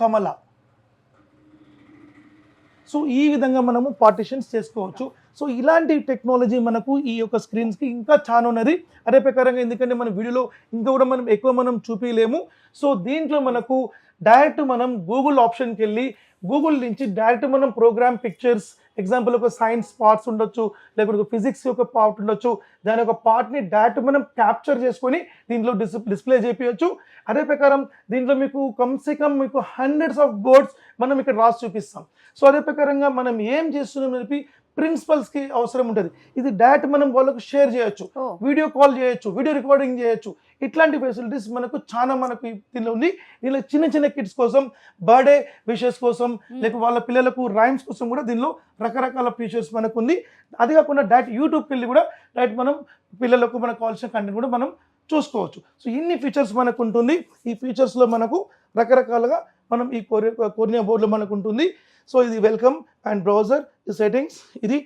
కమల. సో ఈ విధంగా మనము పార్టిషన్స్ చేసుకోవచ్చు. సో ఇలాంటి టెక్నాలజీ మనకు ఈ యొక్క స్క్రీన్స్కి ఇంకా చాలా ఉన్నది. అదే ప్రకారంగా ఎందుకంటే మన వీడియోలో ఇంకా కూడా మనం ఎక్కువ చూపించలేము. సో దీంట్లో మనకు డైరెక్ట్ మనం గూగుల్ ఆప్షన్కి వెళ్ళి గూగుల్ నుంచి డైరెక్ట్ మనం ప్రోగ్రామ్ పిక్చర్స్, ఎగ్జాంపుల్ ఒక సైన్స్ పార్ట్స్ ఉండొచ్చు, లేకపోతే ఫిజిక్స్ యొక్క పార్ట్ ఉండొచ్చు, దాని యొక్క పార్ట్ని డైరెక్ట్ మనం క్యాప్చర్ చేసుకొని దీంట్లో డిస్ప్లే చేయించవచ్చు. అదే ప్రకారం దీంట్లో మీకు కమ్సే కమ్ hundreds of బోర్డ్స్ మనం ఇక్కడ రాసి చూపిస్తాం. సో అదే ప్రకారంగా మనం ఏం చేస్తున్నాం చెప్పి ప్రిన్సిపల్స్కి అవసరం ఉంటుంది. ఇది డైరెక్ట్ మనం వాళ్ళకు షేర్ చేయొచ్చు, వీడియో కాల్ చేయొచ్చు, వీడియో రికార్డింగ్ చేయొచ్చు. ఇట్లాంటి ఫెసిలిటీస్ చాలా దీనిలో ఉంది. దీనిలో చిన్న కిడ్స్ కోసం, బర్త్డే విషెస్ కోసం, లేక వాళ్ళ పిల్లలకు రైమ్స్ కోసం కూడా దీనిలో రకరకాల ఫీచర్స్ మనకు ఉంది. అది కాకుండా డైరెక్ట్ యూట్యూబ్కి వెళ్ళి కూడా డైరెక్ట్ మనం పిల్లలకు మనకు కావాల్సిన కంటెంట్ కూడా మనం చూసుకోవచ్చు. సో ఇన్ని ఫీచర్స్ మనకు ఉంటుంది. ఈ ఫీచర్స్లో రకరకాలుగా మనం ఈ కోర్నియా బోర్డులో మనకు ఉంటుంది. సో ఇది వెల్కమ్ అండ్ బ్రౌజర్, ఈ సెట్టింగ్స్, ఇది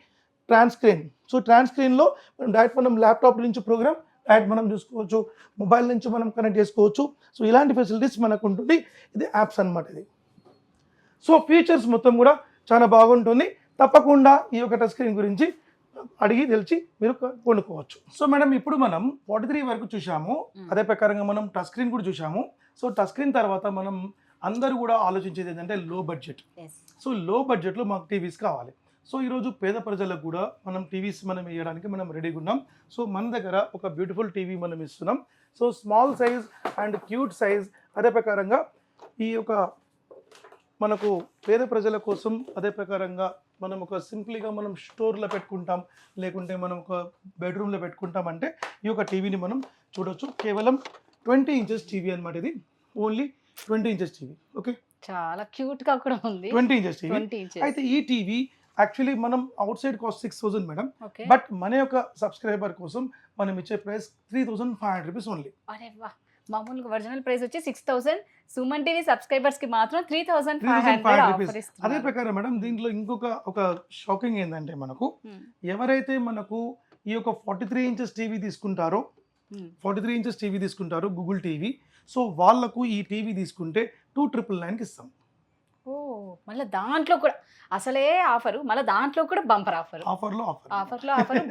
ట్రాన్స్క్రీన్. సో ట్రాన్స్క్రీన్లో డైరెక్ట్ మనం ల్యాప్టాప్ నుంచి ప్రోగ్రామ్ డైరెక్ట్ మనం చూసుకోవచ్చు, మొబైల్ నుంచి మనం కనెక్ట్ చేసుకోవచ్చు. సో ఇలాంటి ఫెసిలిటీస్ మనకు ఉంటుంది. ఇది యాప్స్ అన్నమాట ఇది. సో ఫీచర్స్ మొత్తం కూడా చాలా బాగుంటుంది. తప్పకుండా ఈ యొక్క టచ్ స్క్రీన్ గురించి అడిగి తెలిసి మీరు కొనుక్కోవచ్చు. సో మేడం, ఇప్పుడు మనం 43 వరకు చూసాము. అదే ప్రకారంగా మనం టచ్ స్క్రీన్ కూడా చూసాము. సో టచ్ స్క్రీన్ తర్వాత మనం అందరూ కూడా ఆలోచించేది ఏంటంటే లో బడ్జెట్. సో లో బడ్జెట్లో మాకు టీవీస్ కావాలి. సో ఈరోజు పేద ప్రజలకు కూడా మనం టీవీస్ వేయడానికి మనం రెడీగా ఉన్నాం. సో మన దగ్గర ఒక బ్యూటిఫుల్ టీవీ మనం ఇస్తున్నాం. So small size and cute size, అదే ప్రకారంగా ఈ యొక్క మనకు పేద ప్రజల కోసం అదే ప్రకారంగా మనం ఒక సింపుల్గా మనం స్టోర్లో పెట్టుకుంటాం, లేకుంటే మనం ఒక బెడ్రూమ్లో పెట్టుకుంటాం అంటే ఈ యొక్క టీవీని మనం చూడొచ్చు. కేవలం 20 ఇంచెస్ టీవీ అనమాట. ఇది ఓన్లీ 20 ఇంచెస్ టీవీ. ఓకే, చాలా క్యూట్ గా కూడా ఉంది. 20 ఇంచెస్ టీవీ. 20 inches. అయితే ఈ టీవీ యాక్చువల్లీ మనం out side cost 6,000 madam. Okay. But మన యొక్క సబ్స్క్రైబర్ కోసం మనం ఇచ్చే ప్రైస్ 3,500 రూపీస్ ఓన్లీ. అరే వా, మామూలుగా ఒరిజినల్ ప్రైస్ వచ్చి 6,000, సుమన్ టీవీ సబ్స్క్రైబర్స్ కి మాత్రం 3,500 రూపీస్. ఆఫర్ అదే ఇస్తున్నారు. ప్రకారం మేడం దీంట్లో ఒక షాకింగ్ ఏంటంటే మనకు ఎవరైతే మనకు ఈ యొక్క 43 ఇంచెస్ టీవీ తీసుకుంటారో 43 ఇంచెస్ టీవీ తీసుకుంటారు గూగుల్ టీవీ, సో వాళ్ళకు ఈ టీవీ తీసుకుంటే 2,999కి ఇస్తాం. ఓ, మళ్ళీ దాంట్లో కూడా అసలే ఆఫర్, మళ్ళీ దాంట్లో కూడా బంపర్ ఆఫర్. ఆఫర్లో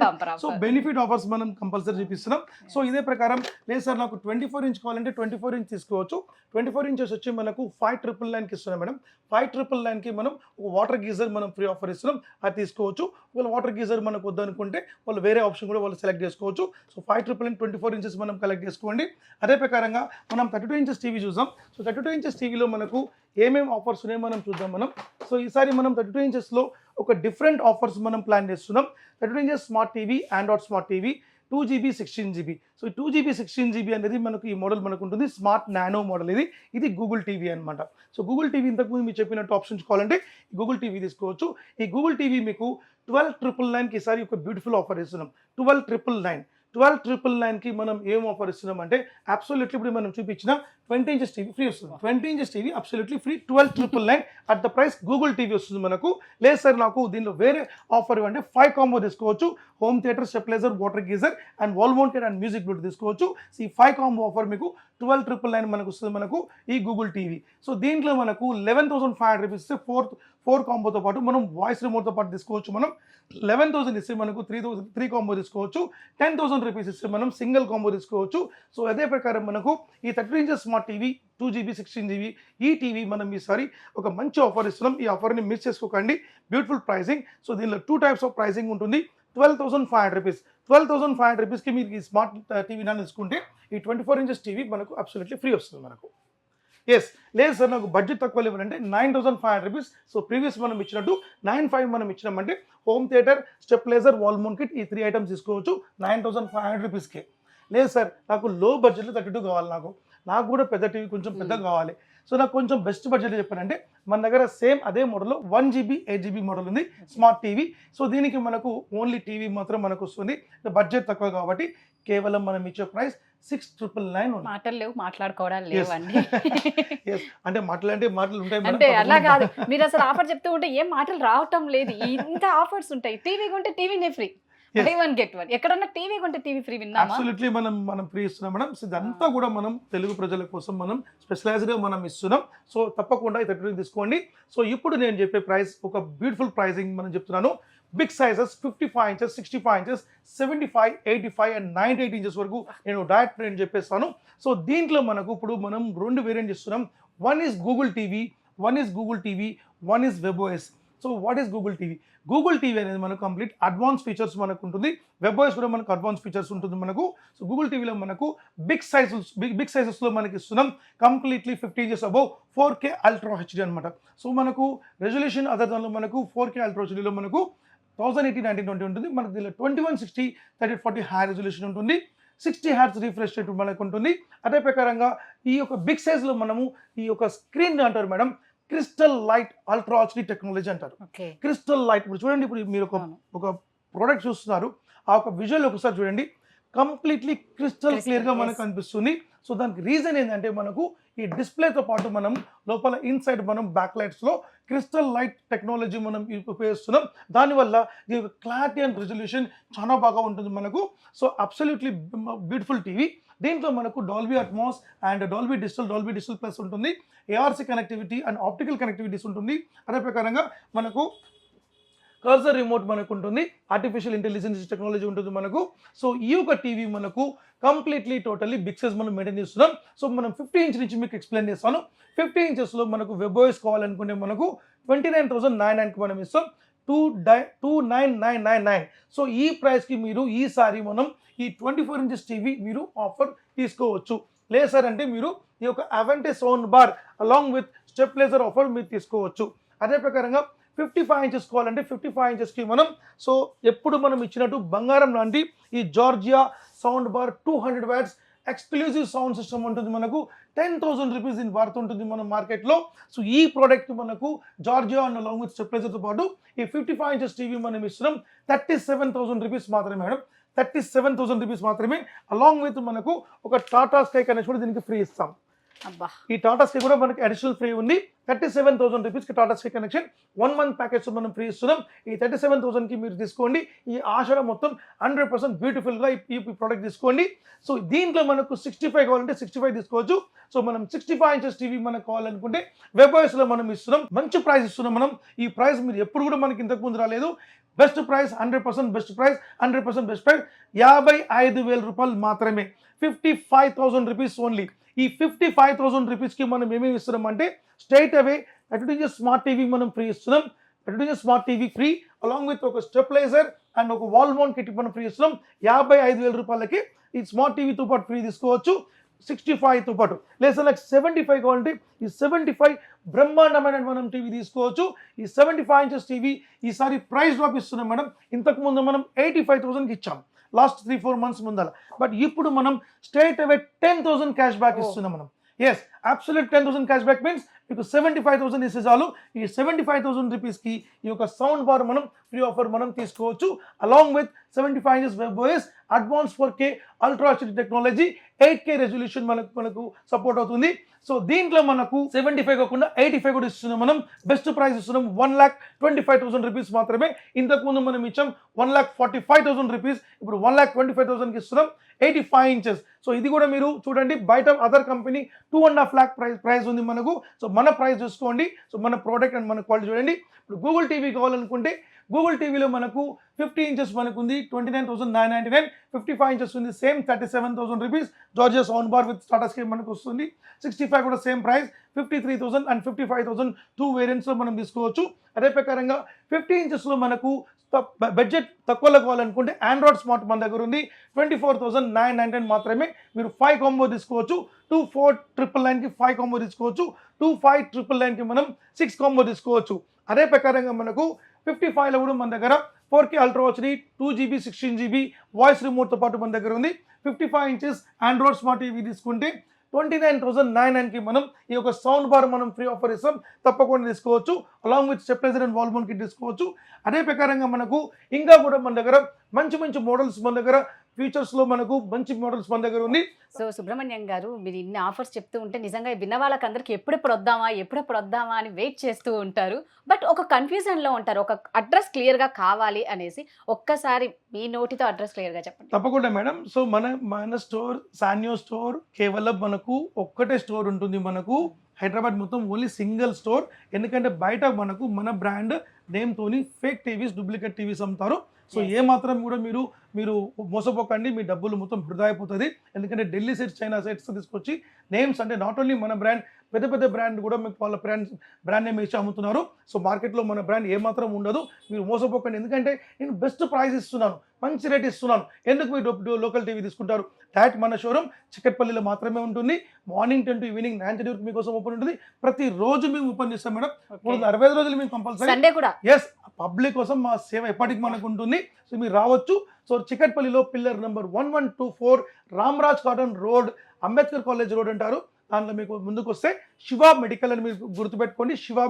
bumper so offer. Benefit offers మనం కంపల్సరీ చూపిస్తున్నాం. సో ఇదే ప్రకారం లేదు సార్ నాకు 24 ఇంచ్ కావాలంటే 24 ఇంచ్ తీసుకోవచ్చు. 24 ఇంచెస్ వచ్చి మనకు 5,999కి ఇస్తున్నాం మేడం. 5,999కి మనం ఒక వాటర్ గీజర్ మనం ఫ్రీ ఆఫర్ ఇస్తున్నాం, అది తీసుకోవచ్చు. ఒకవేళ వాటర్ గీజర్ మనకు వద్దనుకుంటే వాళ్ళు వేరే ఆప్షన్ కూడా వాళ్ళు సెలెక్ట్ చేసుకోవచ్చు. సో 5,999 24 ఇంచెస్ మనం కలెక్ట్ చేసుకోండి. అదే ప్రకారంగా మనం 32 ఇంచెస్ టీవీ చూద్దాం. సో 32 ఇంచెస్ టీవీలో మనకు ఏమేమి ఆఫర్స్ ఉన్నాయో మనం చూద్దాం మనం. సో ఈసారి మనం 32 ఇంచెస్లో ఒక డిఫరెంట్ ఆఫర్స్ మనం ప్లాన్ చేస్తున్నాం. 32 inches smart TV, Android smart TV, 2GB 16GB. So 2GB 16GB అనేది మనకు ఈ మోడల్ మనకు ఉంటుంది, స్మార్ట్ నానో మోడల్. ఇది గూగుల్ టీవీ అనమాట. సో గూగుల్ టీవీ ఇంతకుముందు మీరు చెప్పినట్టు ఆప్షన్స్ కావాలంటే గూగుల్ టీవీ తీసుకోవచ్చు. ఈ గూగుల్ టీవీ మీకు 12,999కి ఈసారి ఒక బ్యూటిఫుల్ ఆఫర్ ఇస్తున్నాం. 12,999కి మనం ఏం ఆఫర్ ఇస్తున్నాం అంటే అబ్సల్యూట్లీ ఇప్పుడు మనం చూపించిన 20 ఇంచెస్ టీవీ ఫ్రీ వస్తుంది. 20 inches TV absolutely free 12,999 at the price Google TV వస్తుంది మనకు. లేదు సార్ నాకు దీనిలో వేరే ఆఫర్ ఇవ్వండి, 5 కాంబో తీసుకోవచ్చు. Home theatre, stabiliser, water geyser and wall mounted and music Bluetooth తీసుకోవచ్చు. ఈ 5 కాంబో ఆఫర్ మీకు 12,999 మనకు వస్తుంది మనకు ఈ గూగుల్ టీవీ. సో దీంట్లో మనకు 11,500 రూపీస్ ఇస్తే 4 కాంబోతో పాటు మనం వాయిస్ రిమోట్తో పాటు తీసుకోవచ్చు. మనం 11,000 ఇస్తే మనకు 3 కాంబో తీసుకోవచ్చు. 10,000 రూపీస్ ఇస్తే మనం సింగిల్ కాంబో తీసుకోవచ్చు. సో అదే ప్రకారం మనకు ఈ 32 inches smart TV, 2GB 16GB ఈ టీవీ మనం ఈసారి ఒక మంచి ఆఫర్ ఇస్తున్నాం. ఈ ఆఫర్ని మిస్ చేసుకోకండి. Beautiful pricing. సో దీనిలో 2 టైప్స్ ఆఫ్ ప్రైసింగ్ ఉంటుంది. 12,500 రూపీస్. 12,500 రూపీస్కి మీరు ఈ స్మార్ట్ టీవీ నా తీసుకుంటే ఈ 24 ఇంచెస్ టీవీ మనకు అబ్సల్యూట్లీ ఫ్రీ వస్తుంది మనకు. ఎస్, లేదు సార్ నాకు బడ్జెట్ తక్కువ లేవాలంటే 9,500 రూపీస్. సో ప్రీవియస్ మనం ఇచ్చినట్టు 9,500 మనం ఇచ్చినామంటే home theatre, stabiliser, wall mount kit ఈ 3 ఐటమ్స్ తీసుకోవచ్చు 9,500 రూపీస్కే. లేదు సార్ నాకు లో బడ్జెట్లో 32 కావాలి, నాకు కూడా పెద్ద టీవీ కొంచెం పెద్దగా కావాలి. సో నాకు కొంచెం బెస్ట్ బడ్జెట్ చెప్పానంటే మన దగ్గర సేమ్ అదే మోడల్లో 1GB 8GB మోడల్ ఉంది స్మార్ట్ టీవీ. సో దీనికి మనకు ఓన్లీ టీవీ మాత్రం మనకు వస్తుంది. బడ్జెట్ తక్కువ కాబట్టి కేవలం మనం ఇచ్చే ప్రైస్ 6,999. మాటలు లేవు, మాట్లాడుకోవడాలు లేవండి. అంటే మాటలు ఉంటాయి అంటే అలా కాదు, మీరు అసలు ఆఫర్ చెప్తూ ఉంటే ఏం మాటలు రావటం లేదు. ఇంత ఆఫర్స్ ఉంటాయి. టీవీ కొంటే టీవీనే free, buy one get one. ఎక్కడన్నా టీవీ కొంటే టీవీ ఫ్రీ విన్నామా? అబ్సల్యూట్లీ మనం ఫ్రీ ఇస్తున్నాం మేడం. సో ఇదంతా కూడా మనం తెలుగు ప్రజల కోసం మనం స్పెషలైజ్డ్గా మనం ఇస్తున్నాం. సో తప్పకుండా ఈ 32 తీసుకోండి. సో ఇప్పుడు నేను చెప్పే ప్రైస్ ఒక బ్యూటిఫుల్ ప్రైసింగ్ మనం చెప్తున్నాను. Big sizes 55 inches, 65 inches, 75, 85 and 98 inches వరకు నేను చెప్పేస్తాను. సో దీంట్లో మనకు ఇప్పుడు మనం 2 వేరియంట్ ఇస్తున్నాం. One is Google TV, one is webOS. So what is Google TV? Google TV అనేది మనకు కంప్లీట్ అడ్వాన్స్ ఫీచర్స్ మనకు ఉంటుంది. వెబ్ఓఎస్ కూడా మనకు అడ్వాన్స్ ఫీచర్స్ ఉంటుంది మనకు. సో గూగుల్ టీవీలో మనకు బిగ్ సైజెస్లో మనకి ఇస్తున్నాం. Completely 50 inches above 4K ultra HD అనమాట. సో మనకు రెజల్యూషన్ అదర్ దానిలో మనకు 4K అల్ట్రా హెచ్డీలో మనకు 1080 1920 ఉంటుంది. మనకు దీనిలో 2160 3040 హై రెజల్యూషన్ ఉంటుంది. 60 Hz రిఫ్రెష్ రేట్ మనకు ఉంటుంది. అదే ప్రకారంగా ఈ యొక్క బిగ్ సైజ్లో మనము ఈ యొక్క స్క్రీన్ అంటారు madam crystal light ultra HD technology అంటారు. క్రిస్టల్ లైట్ ఇప్పుడు చూడండి, ఇప్పుడు మీరు ఒక ప్రోడక్ట్ చూస్తున్నారు, ఆ ఒక విజువల్ ఒకసారి చూడండి, కంప్లీట్లీ క్రిస్టల్ క్లియర్గా మనకు అనిపిస్తుంది. సో దానికి రీజన్ ఏంటంటే మనకు ఈ డిస్ప్లేతో పాటు మనం లోపల ఇన్సైడ్ మనం బ్యాక్ లైట్స్లో క్రిస్టల్ లైట్ టెక్నాలజీ మనం ఉపయోగిస్తున్నాం. దానివల్ల దీని యొక్క క్లారిటీ అండ్ రెజల్యూషన్ చాలా బాగా ఉంటుంది మనకు. So absolutely beautiful TV. దీంట్లో మనకు Dolby Atmos and Dolby digital plus ఉంటుంది. ARC connectivity and optical connectivities ఉంటుంది. అదే ప్రకారంగా మనకు కర్సర్ రిమోట్ మనకు ఉంటుంది. ఆర్టిఫిషియల్ ఇంటెలిజెన్స్ టెక్నాలజీ ఉంటుంది మనకు. సో ఈ యొక్క టీవీ మనకు కంప్లీట్లీ టోటల్లీ బిగ్ సైజ్ మనం మెయింటైన్ చేస్తున్నాం. సో మనం 50 ఇంచ్ నుంచి మీకు ఎక్స్ప్లెయిన్ చేస్తాను. 50 ఇంచెస్లో మనకు వెబ్ఓఎస్ కావాలనుకుంటే మనకు 29,999కి మనం ఇస్తాం. 29,999. సో ఈ ప్రైస్కి మీరు ఈసారి మనం ఈ 24 ఇంచెస్ టీవీ మీరు ఆఫర్ తీసుకోవచ్చు. లేదు సార్ అంటే మీరు ఈ యొక్క అవెంటే sound bar along with stabiliser offer మీరు తీసుకోవచ్చు. అదే ప్రకారంగా 55 ఇంచెస్ కావాలంటే 55 ఇంచెస్కి మనం సో ఎప్పుడు మనం ఇచ్చినట్టు బంగారం లాంటి ఈ Georgia sound bar 200 watts exclusive sound system ఉంటుంది. మనకు 10,000 రూపీస్ దీని వాడుతుంటుంది మన మార్కెట్లో. సో ఈ ప్రోడక్ట్ మనకు జార్జియా అండ్ అలాంగ్ విత్ స్టెబిలైజర్తో పాటు ఈ 55 ఇంచెస్ టీవీ మనం ఇస్తున్నాం 37,000 రూపీస్ మాత్రమే మేడం. 37,000 రూపీస్ మాత్రమే. అలాంగ్ విత్ మనకు ఒక టాటా స్కై కనెక్షన్ కూడా దీనికి ఫ్రీ ఇస్తాం. అబ్బా, ఈ టాటా స్కై కూడా మనకి అడిషనల్ ఫ్రీ ఉంది. 37,000 రూపీస్కి Tata sky connection 1 month package మనం ఫ్రీ ఇస్తున్నాం. ఈ 37,000కి మీరు తీసుకోండి. ఈ ఆషాఢ మొత్తం 100% బ్యూటిఫుల్గా ఈ ప్రోడక్ట్ తీసుకోండి. సో దీంట్లో మనకు 65 కావాలంటే 65 తీసుకోవచ్చు. సో మనం 65 ఇంచెస్ టీవీ మనకు కావాలనుకుంటే వెబ్ఓఎస్లో మనం ఇస్తున్నాం. మంచి ప్రైస్ ఇస్తున్నాం మనం. ఈ ప్రైస్ మీరు ఎప్పుడు కూడా మనకి ఇంతకు ముందు రాలేదు. Best price 100% best price 100% best price 55,000 రూపాయలు మాత్రమే. 55,000 రూపీస్ ఓన్లీ. ఈ 55,000 రూపీస్కి మనం ఏమేమి ఇస్తున్నాం అంటే స్ట్రైట్ అవే 32 ఇంచెస్ స్మార్ట్ టీవీ మనం ఫ్రీ ఇస్తున్నాం. 32 inches smart TV free along with ఒక స్టెబిలైజర్ అండ్ ఒక వాల్ మౌంట్ కిట్ మనం ఫ్రీ ఇస్తున్నాం. 55,000 రూపాయలకి ఈ స్మార్ట్ టీవీతో పాటు ఫ్రీ తీసుకోవచ్చు. 65తో పాటు లేదా నాకు 75 కావాలంటే ఈ 75 బ్రహ్మాండమైన మనం టీవీ తీసుకోవచ్చు. ఈ 75 ఇంచెస్ టీవీ ఈసారి ప్రైస్ డ్రాప్ ఇస్తున్నాం మేడం. ఇంతకుముందు మనం 85,000కి ఇచ్చాం లాస్ట్ 3-4 మంత్స్ ముందర. బట్ ఇప్పుడు మనం స్ట్రైట్ అవే 10,000 క్యాష్ బ్యాక్ ఇస్తున్నాం మనం. Yes, absolute 10,000 cash back means మీకు 75,000 ఇస్తే చాలు. ఈ 75,000 రూపీస్కి ఈ యొక్క సౌండ్ బార్ మనం ఫ్రీ ఆఫర్ మనం తీసుకోవచ్చు. Along with 75 inches webOS advance 4K ultra HD technology 8K resolution మనకు సపోర్ట్ అవుతుంది. సో దీంట్లో మనకు 75 కాకుండా 85 కూడా ఇస్తున్నాం మనం. బెస్ట్ ప్రైస్ ఇస్తున్నాం 1,25,000 రూపీస్ మాత్రమే. ఇంతకుముందు మనం ఇచ్చాం 1,45,000 రూపీస్. ఇప్పుడు 1,25,000కి ఇస్తున్నాం 85 ఇంచెస్. సో ఇది కూడా మీరు చూడండి, బయట అదర్ కంపెనీ 2.5 lakh ప్రైస్ ఉంది మనకు. సో మన ప్రైస్ చూసుకోండి. సో మన ప్రోడక్ట్ అండ్ మన క్వాలిటీ చూడండి. ఇప్పుడు గూగుల్ టీవీ కావాలనుకుంటే గూగుల్ టీవీలో మనకు 50 ఇంచెస్ మనకు ఉంది 29,999. 55 ఇంచెస్ ఉంది same 37,000 rupees. Georgia sound bar with Tata sky మనకు వస్తుంది. 65 కూడా సేమ్ ప్రైస్ 53,000 అండ్ 55,000 2 వేరియంట్స్లో మనం తీసుకోవచ్చు. అదే ప్రకారంగా 50 ఇంచెస్లో మనకు బడ్జెట్ తక్కువలో కావాలనుకుంటే ఆండ్రాయిడ్ స్మార్ట్ మన దగ్గర ఉంది 24,999 మాత్రమే. మీరు 5 కాంబో తీసుకోవచ్చు. 24,999కి 5 కాంబో తీసుకోవచ్చు. 25,999కి మనం 6 కాంబో తీసుకోవచ్చు. అదే ప్రకారంగా మనకు 55లో కూడా మన దగ్గర 4K ultra HD 2GB 16GB voice రిమోట్తో పాటు మన దగ్గర ఉంది. 55 ఇంచెస్ ఆండ్రాయిడ్ స్మార్ట్ టీవీ తీసుకుంటే 29,999కి మనం ఈ యొక్క సౌండ్ బార్ మనం ఫ్రీ ఆఫర్ ఇస్తాం. తప్పకుండా తీసుకోవచ్చు. Along with stabiliser and wall mount kit తీసుకోవచ్చు. అదే ప్రకారంగా మనకు ఇంకా కూడా మన దగ్గర మంచి మంచి మోడల్స్ మన దగ్గర ఫీచర్స్లో మనకు మంచి మోడల్స్ మన దగ్గర ఉంది. సో సుబ్రహ్మణ్యం గారు, మీరు ఇన్ని ఆఫర్స్ చెప్తూ ఉంటే నిజంగా విన్న వాళ్ళకందరికి ఎప్పుడెప్పుడు వద్దామా అని వెయిట్ చేస్తూ ఉంటారు. బట్ ఒక కన్ఫ్యూజన్లో ఉంటారు, ఒక అడ్రస్ క్లియర్గా కావాలి అనేసి. ఒక్కసారి మీ నోటితో అడ్రస్ క్లియర్గా చెప్పండి. తప్పకుండా మేడం. సో మన స్టోర్ సాన్యో స్టోర్ కేవలం మనకు ఒక్కటే స్టోర్ ఉంటుంది. మనకు హైదరాబాద్ మొత్తం ఓన్లీ సింగిల్ స్టోర్. ఎందుకంటే బయట మనకు మన బ్రాండ్ నేమ్తోని ఫేక్ టీవీస్ డూప్లికేట్ టీవీస్ అమ్ముతారు. సో ఏ మాత్రం కూడా మీరు మోసపోకండి, మీ డబ్బులు మొత్తం వృధా అయిపోతుంది. ఎందుకంటే ఢిల్లీ సెట్స్ చైనా సెట్స్ తీసుకొచ్చి నేమ్స్ అంటే నాట్ ఓన్లీ మన బ్రాండ్ పెద్ద పెద్ద బ్రాండ్ కూడా మీకు వాళ్ళ బ్రాండ్ నేమ్ వేసి అమ్ముతున్నారు. సో మార్కెట్లో మన బ్రాండ్ ఏమాత్రం ఉండదు. మీరు మోసపోకండి. ఎందుకంటే నేను బెస్ట్ ప్రైస్ ఇస్తున్నాను, మంచి రేట్ ఇస్తున్నాను. ఎందుకు మీరు లోకల్ టీవీ తీసుకుంటారు? డైరెక్ట్ మన షోరూమ్ చిక్కట్పల్లిలో మాత్రమే ఉంటుంది. మార్నింగ్ 10 to ఈవినింగ్ 9:30 వరకు మీకోసం ఓపెన్ ఉంటుంది. ప్రతిరోజు మేము ఓపెన్ చేస్తాం మేడం. 65 రోజులు మేము కంపల్సరీ సండే కూడా. ఎస్, పబ్లిక్ కోసం మా సేవ ఎప్పటికి మనకు ఉంటుంది. సో మీరు రావచ్చు. సో చిక్కట్పల్లిలో pillar number 1124 Ramraj cotton road, Ambedkar college road అంటారు. దాంట్లో మీకు ముందుకు వస్తే శివ మెడికల్ అని మీరు గుర్తుపెట్టుకోండి. శివ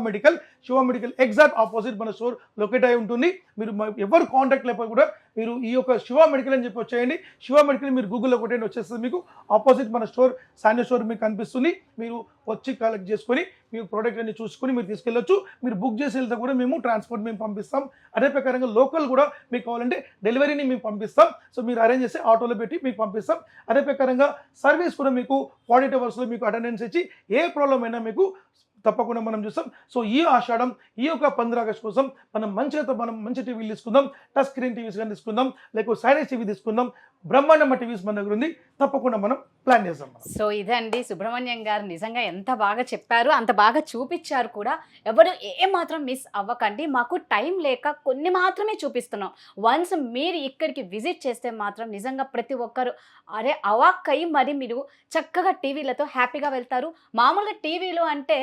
మెడికల్ ఎగ్జాక్ట్ ఆపోజిట్ మన స్టోర్ లొకేట్ అయి ఉంటుంది. మీరు ఎవరు కాంటాక్ట్ లేకపోతే కూడా మీరు ఈ యొక్క శివ మెడికల్ అని చెప్పి వచ్చేయండి. శివ మెడికల్ మీరు గూగుల్లో కొట్టండి, వచ్చేస్తుంది. మీకు ఆపోజిట్ మన స్టోర్ సాన్యో స్టోర్ మీకు కనిపిస్తుంది. మీరు వచ్చి కలెక్ట్ చేసుకొని మీ ప్రోడక్ట్ అన్ని చూసుకొని మీరు తీసుకెళ్ళొచ్చు. మీరు బుక్ చేసి వెళ్తే కూడా మేము ట్రాన్స్పోర్ట్ మేము పంపిస్తాం. అదే ప్రకారంగా లోకల్ కూడా మీకు కావాలంటే డెలివరీని మేము పంపిస్తాం. సో మీరు అరేంజ్ చేస్తే ఆటోలో పెట్టి మీకు పంపిస్తాం. అదే ప్రకారంగా సర్వీస్ కూడా మీకు 48 అవర్స్లో మీకు అటెండెన్స్ ఇచ్చి ఏ ప్రాబ్లం అయినా మీకు తప్పకుండా మనం చూస్తాం. సో ఈ ఆషాఢం ఈ యొక్క 15 ఆగస్ట్ కోసం మనం మంచి టీవీలు తీసుకుందాం. టచ్ స్క్రీన్ టీవీస్ కానీ తీసుకుందాం, లేకపోతే సైనస్ టీవీ తీసుకుందాం. బ్రహ్మాండమ్మ టీవీస్ మన దగ్గర ఉంది, తప్పకుండా మనం ప్లాన్ చేద్దాం. సో ఇదండి సుబ్రహ్మణ్యం గారు నిజంగా ఎంత బాగా చెప్పారు, అంత బాగా చూపించారు కూడా. ఎవరు ఏ మాత్రం మిస్ అవ్వకండి. మాకు టైం లేక కొన్ని మాత్రమే చూపిస్తున్నాం. వన్స్ మీరు ఇక్కడికి విజిట్ చేస్తే మాత్రం నిజంగా ప్రతి ఒక్కరు అరే అవాక్కయి మరి మీరు చక్కగా టీవీలతో హ్యాపీగా వెళ్తారు. మామూలుగా టీవీలో అంటే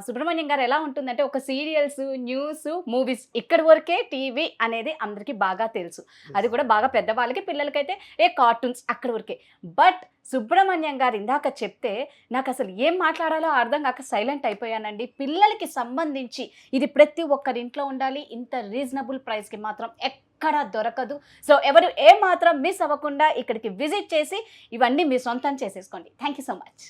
సుబ్రహ్మణ్యం గారు ఎలా ఉంటుందంటే ఒక సీరియల్స్, న్యూస్, మూవీస్ ఇక్కడి వరకే టీవీ అనేది అందరికీ బాగా తెలుసు. అది కూడా బాగా పెద్దవాళ్ళకి, పిల్లలకైతే కార్టూన్స్ అక్కడి వరకే. బట్ సుబ్రహ్మణ్యం గారు ఇందాక చెప్తే నాకు అసలు ఏం మాట్లాడాలో అర్థం కాక సైలెంట్ అయిపోయానండి. పిల్లలకి సంబంధించి ఇది ప్రతి ఒక్కరింట్లో ఉండాలి. ఇంత రీజనబుల్ ప్రైస్కి మాత్రం ఎక్కడా దొరకదు. సో ఎవరు ఏ మాత్రం మిస్ అవ్వకుండా ఇక్కడికి విజిట్ చేసి ఇవన్నీ మీ సొంతం చేసేసుకోండి. Thank you so much.